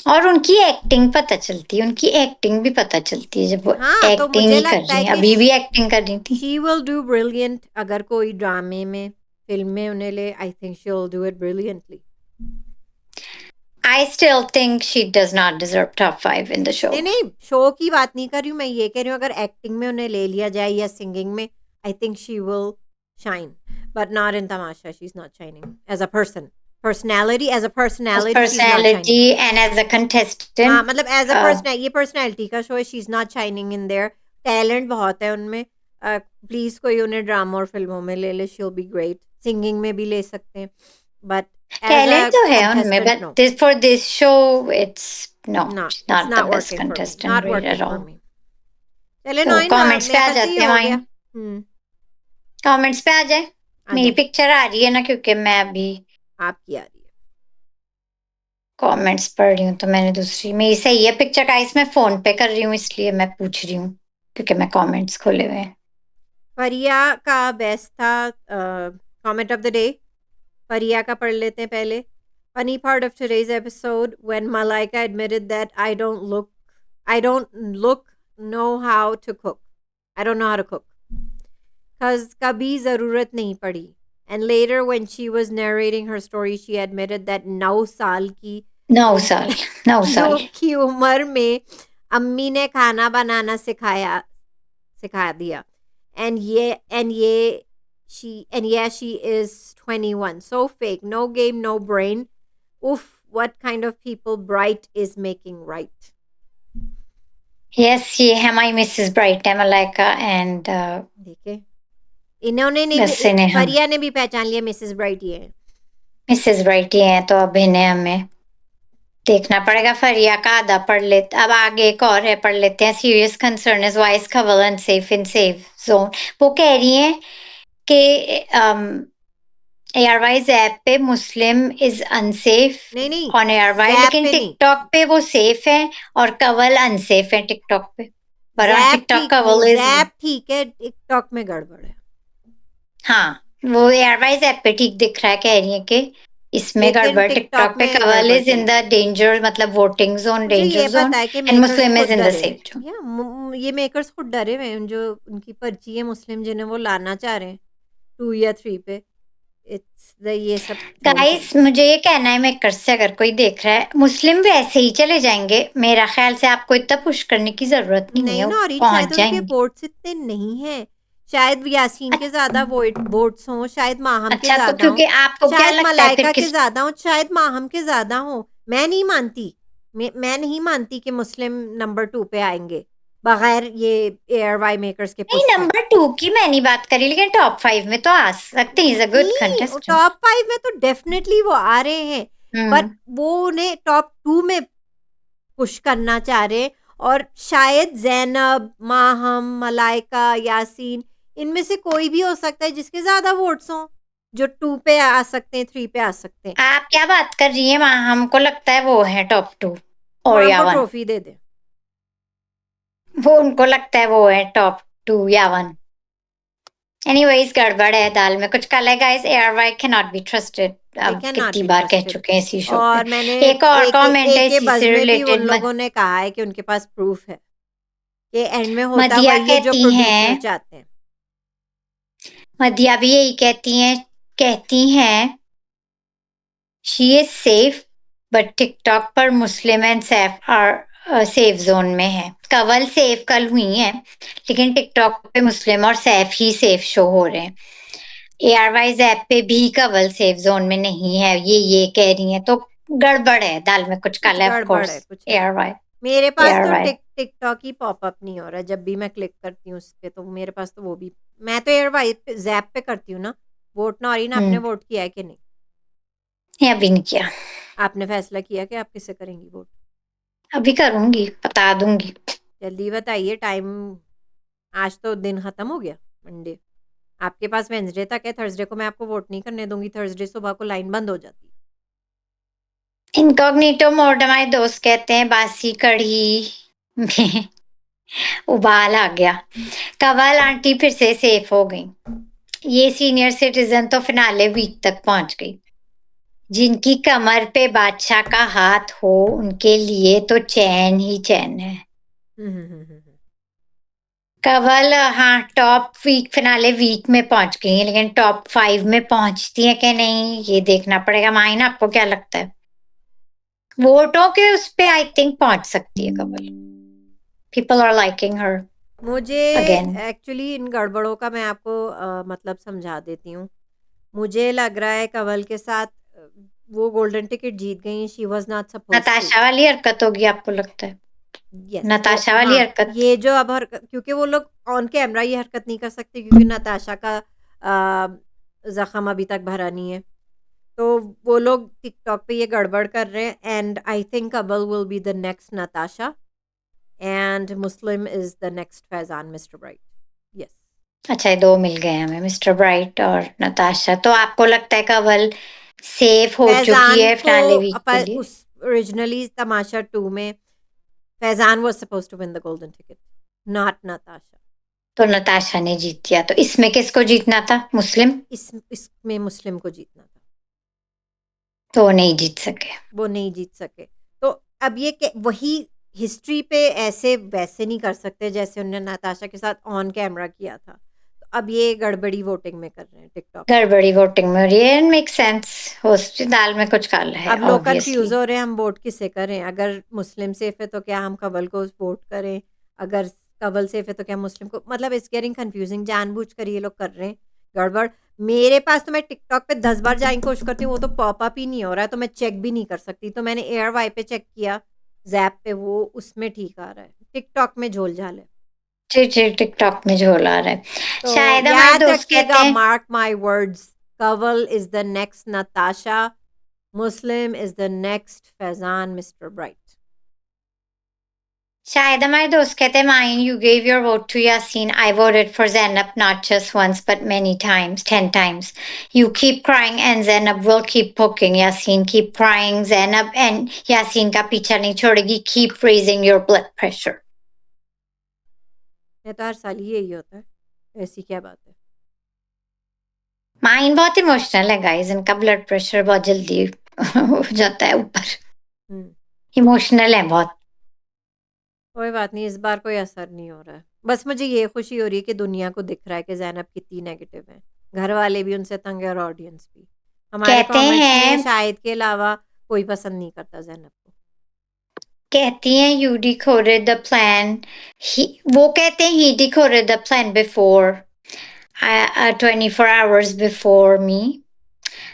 S1: और उनकी एक्टिंग पता चलती है, उनकी एक्टिंग भी पता चलती है जब वो
S2: हाँ, तो
S1: एक्टिंग
S2: मुझे
S1: ही कर
S2: लगता
S1: रही
S2: है
S1: हैं,
S2: कि
S1: अभी भी एक्टिंग कर रही थी।
S2: शी विल डू ब्रिलियंट, अगर कोई ड्रामे में, फिल्म में उन्हें ले, आई think she will do it brilliantly.
S1: I still think she does not deserve top 5 in the
S2: नहीं
S1: show.
S2: नहीं, शो की बात नहीं कर रही हूँ मैं, ये कह रही हूँ अगर एक्टिंग में उन्हें ले लिया जाए या सिंगिंग में, I think she will shine, but not in Tamasha, she is not shining as a person, as a
S1: As
S2: personality she is not shining.
S1: personality and as a
S2: हाँ,
S1: contestant,
S2: मतलब एज अ
S1: uh,
S2: पर्सन, ये personality का show है, she is not shining in there. Talent बहुत है उनमें, please कोई उन्हें ड्रामा और फिल्मों में ले ले, she will be great, singing में भी ले सकते हैं, बट एज अ
S1: talent तो है उनमें,
S2: contestant
S1: but
S2: no,
S1: for this show, no,
S2: not,
S1: she's
S2: it's
S1: not the
S2: not
S1: best
S2: working for me,
S1: contestant
S2: not
S1: really at
S2: working for
S1: all.
S2: Me. चले
S1: तो
S2: नॉइन,
S1: कमेंट्स पे
S2: मेरे
S1: आ
S2: ख्याल से ये
S1: जाते हैं
S2: हो
S1: वहीं।
S2: गया।
S1: कमेंट्स पे आ जाए।
S2: आ
S1: मेरी
S2: जाए,
S1: पिक्चर आ रही है ना, क्योंकि मैं अभी
S2: आपकी आ रही है।
S1: कमेंट्स पढ़ रही हूँ, तो मैंने दूसरी मेरी सही है पिक्चर। गाइस मैं फोन पे कर रही हूँ, इसलिए मैं पूछ रही हूँ, क्योंकि मैं कमेंट्स खोले हुए हैं।
S2: फरिया का बेस्ट था comment of the day, Faria का पढ़ लेते हैं पहले। Funny part of today's episode when Malaika admitted that I don't look know how to cook, I don't know how to cook, cuz कभी ज़रूरत नहीं पड़ी, and later when she was narrating her story she admitted that 9 साल की
S1: 9
S2: उम
S1: साल 9 साल।
S2: की उम्र में अम्मी ने खाना बनाना सिखा दिया। And she is 21. So fake. No game, no brain. Oof, what kind of people Bright is making right?
S1: Yes, ये है हमारी मिसेस ब्राइट है, मलाइका एंड
S2: देखे, इन्होंने ने भी,
S1: बस इन्हें हम
S2: फरिया ने भी पहचान लिया मिसेस ब्राइट ये है।
S1: मिसेस ब्राइट ही हैं, तो अब इन्हें हमें देखना पड़ेगा। फरिया का आधा पढ़ लेते, अब आगे एक और है, पढ़ लेते हैं। Serious concern is why's Kawal unsafe in safe zone. वो कह रही हैं कि एयरवाइज ऐप पे मुस्लिम इज अनसेफ
S2: नहीं
S1: ऑन एयरवाई,
S2: जैप
S1: लेकिन
S2: पे नहीं,
S1: टिकटॉक पे वो सेफ है और कवल अनसेफ है टिकटॉक पे। पर ऑन
S2: जैप
S1: टिकटॉक
S2: ठीक नहीं,
S1: कवल इज,
S2: जैप ठीक है, टिकटॉक में गड़बड़ है।
S1: हाँ वो एयरवाइज ऐप पे ठीक दिख रहा है, कह रही है कि इसमें
S2: लेकिन
S1: गड़बड़।
S2: टिकटॉक
S1: टिकटॉक पे
S2: में
S1: कवल
S2: गड़बड़
S1: इज
S2: चल
S1: इन
S2: रही
S1: द
S2: है।
S1: डेंजर, मतलब वोटिंग जोन,
S2: मुझे
S1: डेंजर
S2: ये
S1: जोन,
S2: पता है कि
S1: एंड
S2: मेकर्स
S1: मुस्लिम
S2: खुद
S1: इज इन द
S2: डरे हुए
S1: सेफ
S2: हैं,
S1: जोन।
S2: या ये मेकर्स खुद डरे हुए हैं, जो उनकी पर्ची है मुस्लिम जिन्हें वो लाना चाह रहे हैं 2 या 3 पे। इट्स द ये सब गेम चल
S1: गाइस
S2: रहा है।
S1: मुझे ये कहना है मेकर्स से, अगर कोई देख रहा है, मुस्लिम भी ऐसे ही चले जाएंगे। मेरा ख्याल से आपको इतना पुश करने की जरूरत नहीं
S2: नहीं
S1: है, वो
S2: ना, और शायद
S1: पहुंच
S2: उनके
S1: जाएंगे।
S2: वोट्स इतने नहीं हैं। शायद यासीन के ज़्यादा वोट्स हों, शायद माहम के
S1: अच्छा, तो
S2: ज़्यादा हों,
S1: क्योंकि आपको क्या
S2: शायद
S1: लगता है फिर
S2: मलाइका के
S1: किस,
S2: ज़्यादा हों, शायद माहम के ज़्यादा हों। मैं नहीं मानती, मैं नहीं मानती कि मुस्लिम नंबर 2 पे आएँगे, बगैर ये एआरवाई मेकर्स के
S1: नहीं
S2: पुश से।
S1: नंबर 2 की मैं नहीं बात करी, लेकिन टॉप 5 में तो आ सकते हैं। इज अ गुड
S2: नहीं,
S1: कंटेस्टेंट।
S2: टॉप 5 में तो डेफ़िनेटली वो आ रहे हैं, बट
S1: हम्म।
S2: वो उन्हें टॉप 2 में पुश करना चाह रहे हैं, और शायद ज़ैनब, माहम, मलाइका, यासीन, इनमें से कोई भी हो सकता है जिसके ज़्यादा वोट्स हों, जो 2 पे आ सकते हैं, 3 पे आ सकते हैं।
S1: आप क्या बात कर रही हैं? हमको लगता है वो है टॉप 2 और
S2: माहम
S1: या
S2: को
S1: 1।
S2: ट्रॉफी दे दें।
S1: वो उनको लगता है वो है टॉप 2 या 1। एनीवेज गड़बड़ है दाल में कुछ काला है गाइस। एयरवाई can not be trusted.
S2: They
S1: अब
S2: कैन नॉट
S1: कितनी
S2: बी
S1: बार कह
S2: ट्रस्टेड।
S1: चुके हैं इसी शो पे।
S2: और मैंने
S1: एक और कमेंट है
S2: एके
S1: इसी
S2: बज़
S1: से
S2: में भी उन
S1: रिलेटेड।
S2: लोगों ने कहा है कि उनके पास प्रूफ है, कि एंड में होता
S1: मदिया
S2: वही है जो
S1: कहती
S2: प्रोड्यूसर
S1: हैं,
S2: चाहते हैं।
S1: मदिया भी यही कहती हैं she is safe, but TikTok पर Muslim and Saif are safe zone में है। कवल सेफ कल हुई है, लेकिन टिकटॉक पे मुस्लिम और सैफ ही सेफ शो हो रहे हैं। एयरवाइज ऐप पे भी कवल सेफ जोन में नहीं है, ये कह रही हैं, तो गड़बड़ है दाल में कुछ
S2: कुछ
S1: काला है। ऑफ
S2: गड़बड़ है,
S1: कोर्स
S2: कुछ है।
S1: एयरवाई,
S2: मेरे पास तो
S1: एयरवाई।
S2: टिकटॉक ही पॉपअप नहीं हो रहा है, जब भी मैं क्लिक करती हूँ उस पे, तो मेरे पास तो वो भी, मैं तो एयरवाई पे ज़ैप पे करती हूँ ना। वोट नौरीन, आपने वोट किया है कि नहीं?
S1: अभी नहीं किया,
S2: आपने फैसला किया कि आप किसे करेंगी वोट?
S1: अभी करूंगी, बता दूंगी।
S2: जल्दी बताइए, टाइम, आज तो दिन खत्म हो गया, मंडे। आपके पास वेडनेसडे तक है, थर्सडे को मैं आपको वोट नहीं करने दूंगी, थर्सडे सुबह को लाइन बंद हो जाती है।
S1: इनकॉग्निटो मोड हमारे दोस्त कहते हैं बासी कढ़ी में उबाल आ गया। कवल आंटी फिर से सेफ हो गई। ये सीनियर सिटीजन तो फिनाले वीक तक पहुंच गई। जिनकी कमर पे बादशाह का हाथ हो उनके लिए तो चैन ही चैन है। कवल हाँ टॉप वीक फिनाले वीक में पहुंच गई है, लेकिन टॉप 5 में पहुंचती है कि नहीं ये देखना पड़ेगा। माइन आपको क्या लगता है? वोटों के उस पे आई थिंक पहुंच सकती है कवल। पीपल आर लाइकिंग हर
S2: मुझे
S1: अगेन।
S2: एक्चुअली इन गड़बड़ों का मैं आपको मतलब समझा देती हूँ। मुझे लग रहा है कवल के साथ वो गोल्डन टिकट जीत गई, she was not supposed to.
S1: Natasha वाली हरकत होगी आपको लगता है?
S2: यस, वो
S1: नताशा वाली
S2: हाँ,
S1: हरकत।
S2: ये जो अब हरकत, क्योंकि वो लोग ऑन कैमरा ये हरकत नहीं कर सकते, क्योंकि नताशा का ज़ख्म अभी तक भरा नहीं है। तो वो लोग टिकटॉक पे ये गड़बड़ कर रहे हैं, एंड आई थिंक कबल will be the next Natasha, and Muslim is the next Faizan Mr bright. Yes,
S1: अच्छा, ये 2 मिल गए हमें, मिस्टर ब्राइट और नताशा। तो आपको लगता है कवल सेफ हो चुकी
S2: फैजान
S1: है
S2: को
S1: फिनाले वीक के लिए?
S2: उस ओरिजिनली तमाशा 2 में Faizan was supposed to win the golden ticket, not Natasha.
S1: तो नताशा ने जीत दिया, तो इसमें किसको जीतना था? मुस्लिम?
S2: इसमें मुस्लिम को जीतना था,
S1: तो वो नहीं जीत सके।
S2: वो नहीं जीत सके। तो अब ये वही हिस्ट्री पे ऐसे वैसे नहीं कर सकते जैसे उन्होंने नताशा के साथ ऑन कैमरा किया था। तो अब ये गड़बड़ी वोटिंग में कर रहे हैं टिकटॉक।
S1: गड़बड़ी वोटिंग में हो रही है, मेक सेंस। होस्ट दाल में कुछ काला है
S2: अब लोग
S1: ऑब्वियसली।
S2: कंफ्यूज हो रहे हैं हम वोट किसे करें, अगर मुस्लिम सेफ है तो क्या हम कवल को वोट करें, अगर कवल सेफ है तो क्या मुस्लिम को, मतलब इट्स गेटिंग कंफ्यूजिंग, जानबूझ कर ये लोग कर रहे हैं गड़बड़। मेरे पास तो मैं टिकटॉक पे 10 बार जाने की कोशिश करती हूँ, वो तो पॉपअप ही नहीं हो रहा है, तो मैं चेक भी नहीं कर सकती, तो मैंने एयर वाई पे चेक किया, जैप पे, वो उसमें ठीक आ रहा है, टिकटॉक में झोल झाल है।
S1: जी जी, टिकटॉक में झोल आ रहा है।
S2: तो
S1: शायद हमारे
S2: याद
S1: दोस्त कहते
S2: रखिएगा,
S1: हैं,
S2: mark my words, Kawal is the next Natasha, Muslim is the next Faizan Mr Bright.
S1: शायद हमारे दोस्त कहते हैं, mind you gave your vote to Yasin, I voted for Zainab not just once but many times, 10 times. You keep crying and Zainab will keep poking. Yasin keep crying, Zainab and Yasin का पीछा नहीं छोड़ेगी. Keep raising your blood pressure.
S2: ये तो हर साल ही यही होता है, ऐसी क्या बात है।
S1: माइन बहुत इमोशनल है गाइस, इनका ब्लड प्रेशर बहुत जल्दी हो जाता है ऊपर। इमोशनल है बहुत।
S2: कोई बात नहीं, इस बार कोई असर नहीं हो रहा है, बस मुझे ये खुशी हो रही है कि दुनिया को दिख रहा है कि ज़ैनब कितनी नेगेटिव है, घर वाले भी उनसे तंग है और ऑडियंस भी। हमारे
S1: कहते
S2: कमेंट्स में
S1: हैं,
S2: शाहिद के अलावा कोई पसंद नहीं करता ज़ैनब को।
S1: कहती हैं you decoded the plan. वो कहते हैं he decoded the plan before 24 hours before me.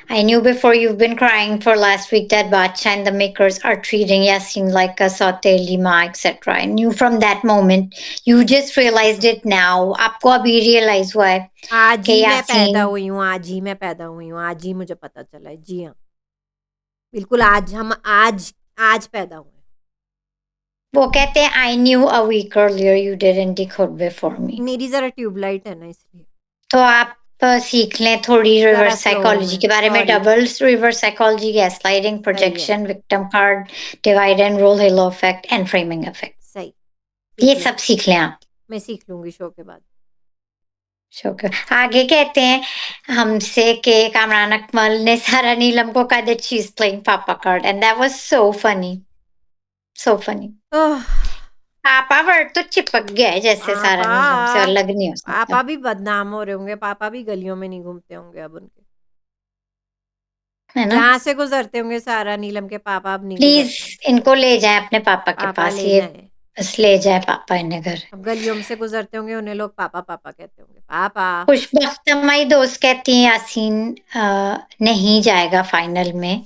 S1: I knew before you've been crying for last week that Bacha and the makers are treating Yasin like a sauté lima, etc. I knew from that moment. You just realized it now. आपको अभी realize हुआ है
S2: आज
S1: कि
S2: ही मैं पैदा
S1: यासीन,
S2: हुई हूँ, आज ही मैं पैदा हुई हूँ, आज ही मुझे पता चला है, जी हाँ, बिल्कुल आज हम आज आज पैदा हुए।
S1: वो कहते हैं I knew a week earlier you didn't decode before me.
S2: मेरी जरा ट्यूबलाइट है ना इसलिए।
S1: तो आप सीख लें थोड़ी
S2: जरा
S1: रिवर्स
S2: स्लो
S1: साइकोलॉजी
S2: में,
S1: के बारे में,
S2: sorry.
S1: Double reverse psychology, gaslighting,
S2: सही है,
S1: projection, victim card, divide and rule, halo effect and framing effect.
S2: सही,
S1: ये
S2: सीख
S1: सब
S2: लूंगी,
S1: सीख लें आप।
S2: मैं सीख लूंगी शो के बाद।
S1: शुक्र। आगे कहते हैं हमसे के कामरान अकमल ने सारा नीलम को कहा that she's playing पापा card and that was so funny, so funny.
S2: ओह,
S1: पापा वर्ड तो चिपक गया है जैसे सारा
S2: पापा,
S1: नीलम से, अलग नहीं हो सकता।
S2: पापा भी बदनाम हो रहे होंगे, पापा भी गलियों में नहीं घूमते होंगे अब उनके,
S1: है ना?
S2: जहां से गुजरते होंगे सारा नीलम के पापा अब नहीं
S1: प्लीज
S2: गुजरते होंगे।
S1: इनको ले जाए अपने पापा के
S2: पापा
S1: पास,
S2: ले
S1: ये
S2: जाए,
S1: बस ले जाए पापा इन्हें घर।
S2: अब गलियों में से गुजरते होंगे, उन्हें लोग पापा पापा कहते होंगे, पापा।
S1: खुशबख्त हमारी दोस्त कहती है यासीन नहीं जाएगा फाइनल में,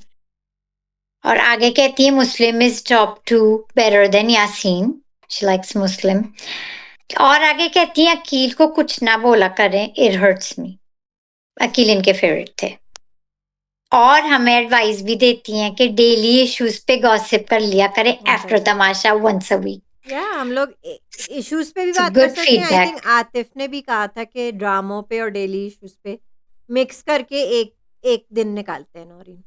S1: और आगे कहती है Muslim is top 2 better than Yaseen, she likes Muslim. और आगे कहती है अकील को कुछ ना बोला करें, इट हर्ट्स मी। अकील इनके फेवरेट थे। और हमें एडवाइस भी देती हैं कि डेली इश्यूज पे गॉसिप कर लिया करें
S2: once a
S1: after
S2: week,
S1: Tamasha, once a week.
S2: या हम लोग इश्यूज पे भी
S1: इट्स
S2: बात कर
S1: गुड
S2: सकते हैं। I think
S1: feedback.
S2: आतिफ ने भी कहा था कि ड्रामों पे और डेली इश्यूज पे मिक्स करके एक एक दिन निकालते हैं नौरीन।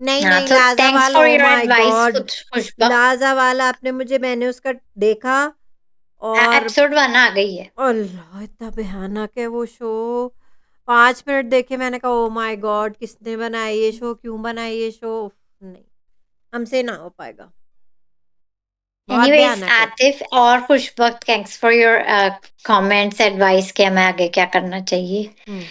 S2: नहीं
S1: हाँ,
S2: नहीं,
S1: तो
S2: लाजा
S1: थैंक्स
S2: वाला,
S1: for
S2: oh
S1: your
S2: my
S1: advice
S2: god,
S1: Khushbakht.
S2: Laja वाला आपने मुझे, मैंने उसका देखा और
S1: एपिसोड 1 आ गई है।
S2: अल्लाह इतना भयानक है वो शो। 5 मिनट देखे, मैंने कहा ओ माय गॉड, किसने बनाया ये शो, क्यों बनाया ये शो, नहीं, हमसे ना हो पाएगा, बहुत
S1: एनीवेज
S2: भयानक है।
S1: आतिफ और Khushbakht, thanks for your comments, advice कि हमें आगे क्या करना चाहिए।
S2: हम्म,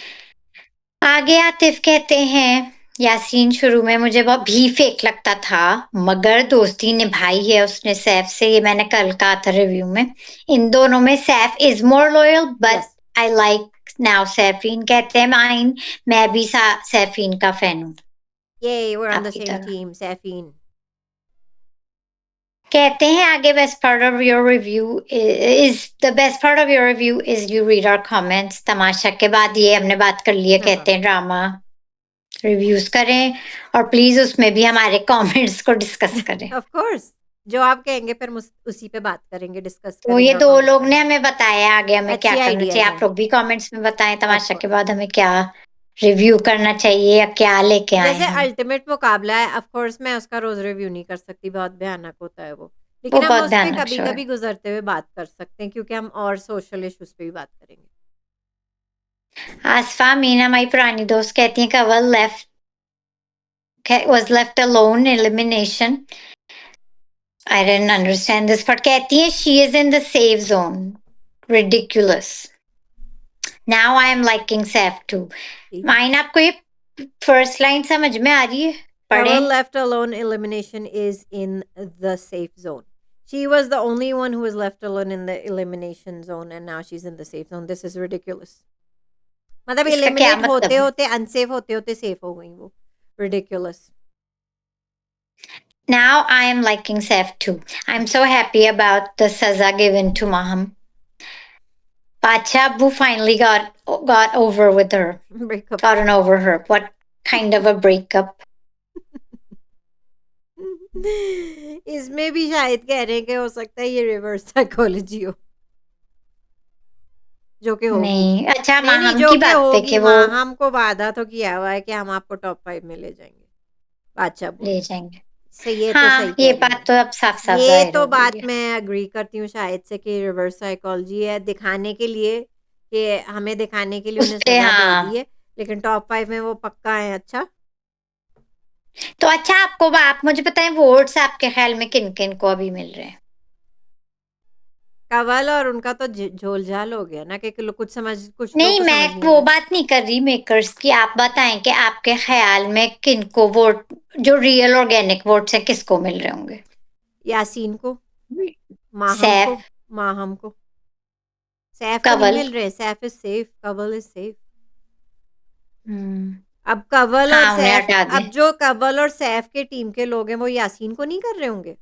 S1: आगे आतिफ कहते हैं यासीन शुरू में मुझे बहुत भी फेक लगता था, मगर दोस्ती निभाई है उसने सैफ से, ये मैंने कल कहा था रिव्यू में। इन दोनों में Saif is more loyal but
S2: yes,
S1: I like now Saifeen. कहते हैं माइन, मैं भी सैफीन का फैन हूँ
S2: ये वी आर ऑन द
S1: आपकी
S2: सेम
S1: तरह।
S2: टीम, सैफीन।
S1: कहते हैं आगे best part of your review is the best part of your review is you read our comments. तमाशा के बाद ये हमने बात कर ली है, कहते हैं ड्रामा रिव्यूज करें और प्लीज उसमें भी हमारे कमेंट्स को डिस्कस करें।
S2: ऑफ कोर्स, जो आप कहेंगे फिर उसी पे बात करेंगे, डिस्कस
S1: तो ये
S2: करेंगे और
S1: दो
S2: कमेंट्स
S1: लोग ने
S2: करेंगे।
S1: हमें बताया आगे हमें क्या
S2: अच्छी
S1: करना चाहिए,
S2: आइडियाज
S1: आप
S2: हैं,
S1: लोग भी कमेंट्स में बताएं
S2: ऑफ
S1: तमाशा के
S2: कोर्स।
S1: बाद हमें क्या रिव्यू करना चाहिए या क्या लेके आए
S2: जैसे
S1: हम।
S2: अल्टीमेट मुकाबला है, ऑफ कोर्स मैं उसका रोज रिव्यू नहीं कर सकती, बहुत भयानक होता है वो,
S1: वो
S2: लेकिन हम
S1: बहुत
S2: उस पे
S1: भयानक
S2: कभी
S1: शो है।
S2: कभी गुजरते हुए बात कर सकते हैं, क्योंकि हम और सोशल इश्यूज पे भी बात करेंगे।
S1: आसफा मीना हमारी पुरानी दोस्त कहती है कवल was left alone elimination. I didn't understand this, but कहती है she is in the safe zone. Ridiculous. Now I am liking Saif too.
S2: ठीक है।
S1: माइन आपको ये फर्स्ट लाइन समझ में आ रही है?
S2: Kaval
S1: पढ़ें.
S2: left alone elimination is in the safe zone. She was the only one who was left alone in the elimination zone and now she's in the safe zone. This is ridiculous. मतलब
S1: इसका क्या
S2: eliminate
S1: मतलब
S2: होते
S1: है?
S2: होते unsafe होते होते safe हो गई वो. Ridiculous.
S1: Now I am liking Saif too. I'm so happy about the saza given to Maham. Pacha Abu finally got over with her.
S2: Breakup.
S1: Gotten over her. What kind of a breakup?
S2: इसमें भी शायद कह रहे हैं कि हो सकता है ये रिवर्स साइकोलॉजी हो, जो कि होगी।
S1: नहीं, अच्छा
S2: नहीं
S1: माहम
S2: जो
S1: की
S2: कि
S1: बात पे
S2: होगी,
S1: कि वो
S2: माहम को वादा तो किया हुआ है कि हम आपको टॉप 5 में ले जाएंगे, बादशाह
S1: ले
S2: बोले।
S1: जाएंगे।
S2: से ये तो सही
S1: हाँ,
S2: कह
S1: ये
S2: रही
S1: बात
S2: हैं।
S1: तो अब साफ-साफ
S2: ये
S1: ज़ाहिर
S2: तो
S1: हो गई
S2: बात
S1: है।
S2: मैं एग्री करती हूँ शायद से कि रिवर्स साइकोलॉजी है, दिखाने के लिए कि हमें दिखाने के लिए उन्हें
S1: उससे
S2: सजा दे दी
S1: हाँ।
S2: है, लेकिन टॉप 5 में वो पक्का है। अच्छा
S1: तो अच्छा आप मुझे बताएं वोट्स आपके ख्याल में किन-किन को अभी मिल रहे हैं?
S2: कंवल और उनका तो झोल-झाल हो गया ना कि कुछ लोग
S1: नहीं,
S2: को समझ
S1: मैं
S2: नहीं आ
S1: वो
S2: रहा है।
S1: बात नहीं कर रही मेकर्स की, आप बताएं कि आपके ख्याल में किनको वोट जो रियल ऑर्गेनिक वोट्स है किसको मिल रहे होंगे?
S2: यासीन को, माहम
S1: सैफ,
S2: को, माहम को। सैफ को नहीं
S1: कंवल।
S2: मिल रहे, Saif is safe, Kanwal is safe.
S1: Hmm,
S2: अब कंवल और
S1: हाँ, उन्हें
S2: सैफ,
S1: हटा दें।
S2: अब जो कंवल और सैफ के टीम के लोग हैं वो यासीन को नहीं कर रहे होंगे,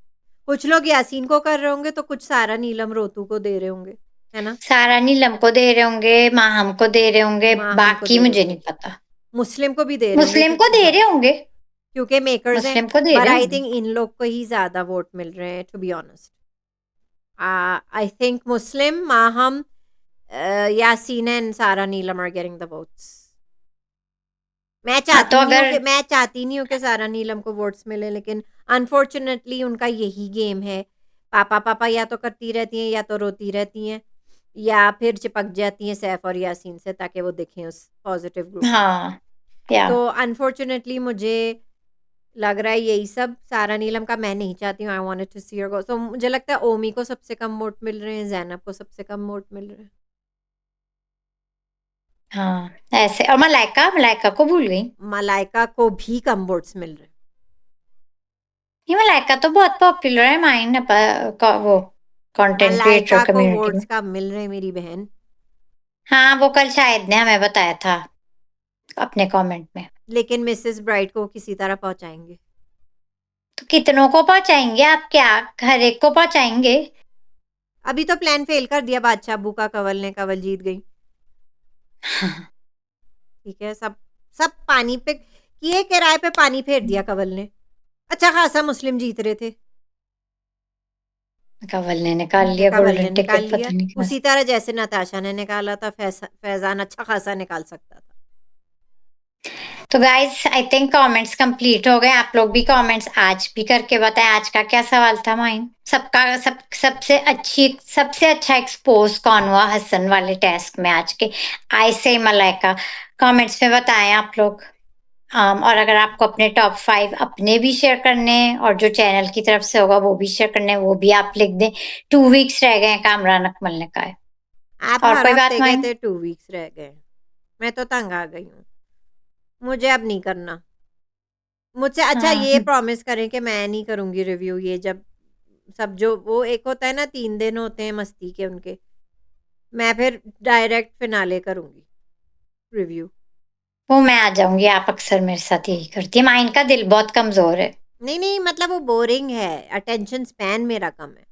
S2: कुछ लोग यासीन को कर रहे होंगे तो कुछ सारा नीलम रोतू को दे रहे होंगे, है ना?
S1: सारा नीलम को दे रहे होंगे, माहम को दे रहे होंगे,
S2: माहम को
S1: बाकी
S2: दे रहे
S1: मुझे
S2: होंगे,
S1: नहीं पता।
S2: मुस्लिम को भी दे रहे होंगे
S1: मुस्लिम को
S2: क्योंकि
S1: दे
S2: हाँ,
S1: रहे होंगे,
S2: क्योंकि मेकर्स हैं।
S1: मुस्लिम को दे
S2: बट
S1: रहे
S2: आई
S1: होंगे।
S2: थिंक इन लोग को ही ज्यादा वोट मिल रहे हैं, to be honest. I think Muslim, Maham, Yasin and Sara Neelam are getting the votes. मैं
S1: हाँ, तो
S2: चाहती नहीं हूँ
S1: अगर
S2: कि मैं चाहती नहीं हूँ कि सारा नीलम को वोट्स मिले, लेकिन अनफॉर्चुनेटली उनका यही गेम है। पापा पापा या तो करती रहती हैं या तो रोती रहती हैं या फिर चिपक जाती हैं सैफ और यासीन से ताकि वो दिखें उस पॉजिटिव ग्रुप में।
S1: हाँ, या
S2: तो अनफॉर्चुनेटली मुझे लग रहा है यही सब। सारा नीलम का मैं नहीं चाहती हूँ, आई वांटेड टू सी हर गो। सो मुझे लगता है ओमी को सबसे कम वोट मिल रहे हैं, जैनब को सबसे कम वोट मिल रहे हैं।
S1: हाँ, ऐसे और मलाइका को भूल गई।
S2: मलाइका को भी कम वोट्स मिल रहे हैं।
S1: ये मलाइका तो बहुत पॉपुलर है माइन वो कंटेंट क्रिएटर
S2: मलाइका को
S1: कम्युनिटी में।
S2: वोट्स कम मिल रहे हैं मेरी बहन,
S1: हाँ, वो कल शाहिद ने हमें बताया था अपने कमेंट में।
S2: लेकिन मिसेस ब्राइट को किसी तरह पहुंचाएंगे।
S1: तो कितनों को पहुंचाएंगे आप? क्या हर एक को पहुंचाएंगे?
S2: अभी तो प्लान फेल कर दिया बादशाह अब्बू का, कंवल ने, कंवल जीत गई। ठीक है, सब सब पानी पे किए, किराए पे पानी फेर दिया कंवल ने। अच्छा खासा मुस्लिम जीत रहे थे,
S1: कंवल ने निकाल लिया
S2: कंवल ने
S1: गोल्डन
S2: निकाल
S1: टिकट,
S2: लिया,
S1: पता नहीं कहाँ
S2: उसी
S1: से।
S2: तरह जैसे नताशा ने निकाला था। फैजान अच्छा खासा निकाल सकता था।
S1: तो guys I think comments complete हो गए। आप लोग भी कमेंट्स आज भी करके बताएं आज का क्या सवाल था माइन। सबसे अच्छा एक्सपोज कौन हुआ हसन वाले टास्क में आज के? आई से मलाइका। कमेंट्स में बताएं आप लोग। और अगर आपको अपने टॉप 5 अपने भी शेयर करने हैं और जो चैनल की तरफ से होगा वो भी शेयर करने हैं, वो भी आप लिख दें। 2 वीक्स रह गए हैं कामरान अकमल ने कहा है।
S2: आप
S1: और
S2: हर
S1: कोई बात
S2: हफ्ते
S1: माइन?
S2: कहते 2 वीक्स रह गए, मैं तो तंग आ गई हूँ, मुझे अब नहीं करना मुझसे। अच्छा ये
S1: हाँ,
S2: प्रॉमिस करें कि मैं नहीं करूंगी रिव्यू, ये जब सब जो वो एक होता है ना 3 दिन होते हैं मस्ती के उनके, मैं फिर डायरेक्ट फिनाले करूंगी रिव्यू।
S1: वो मैं आ जाऊंगी। आप अक्सर मेरे साथ यही करती है। माइन का दिल बहुत कमजोर है।
S2: नहीं नहीं, मतलब वो बोरिंग है, अटेंशन स्पैन मेरा कम है।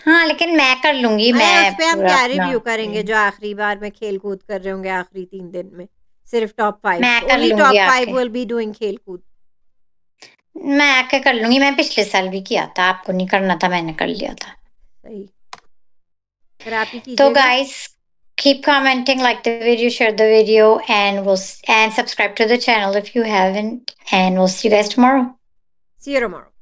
S1: हाँ, लेकिन मैं कर लूँगी,
S2: अरे
S1: मैं
S2: उस पे हम
S1: पूरा
S2: क्या
S1: अपना
S2: रिव्यू करेंगे जो आखिरी बार में खेल कूद कर रहे होंगे आखिरी 3 दिन में, सिर्फ टॉप 5,
S1: मैं कर
S2: ओनली
S1: लूँगी
S2: टॉप 5
S1: आके।
S2: विल बी डूइंग खेल कूद।
S1: मैं आके कर लूँगी, मैं पिछले साल भी किया था, आपको नहीं करना था, मैंने कर लिया था।
S2: सही, फिर आप ही
S1: तो
S2: कीजिएगा।
S1: Guys keep commenting, like the video, share the video, and and subscribe to the channel if you haven't, and we'll see you guys tomorrow.
S2: See you tomorrow.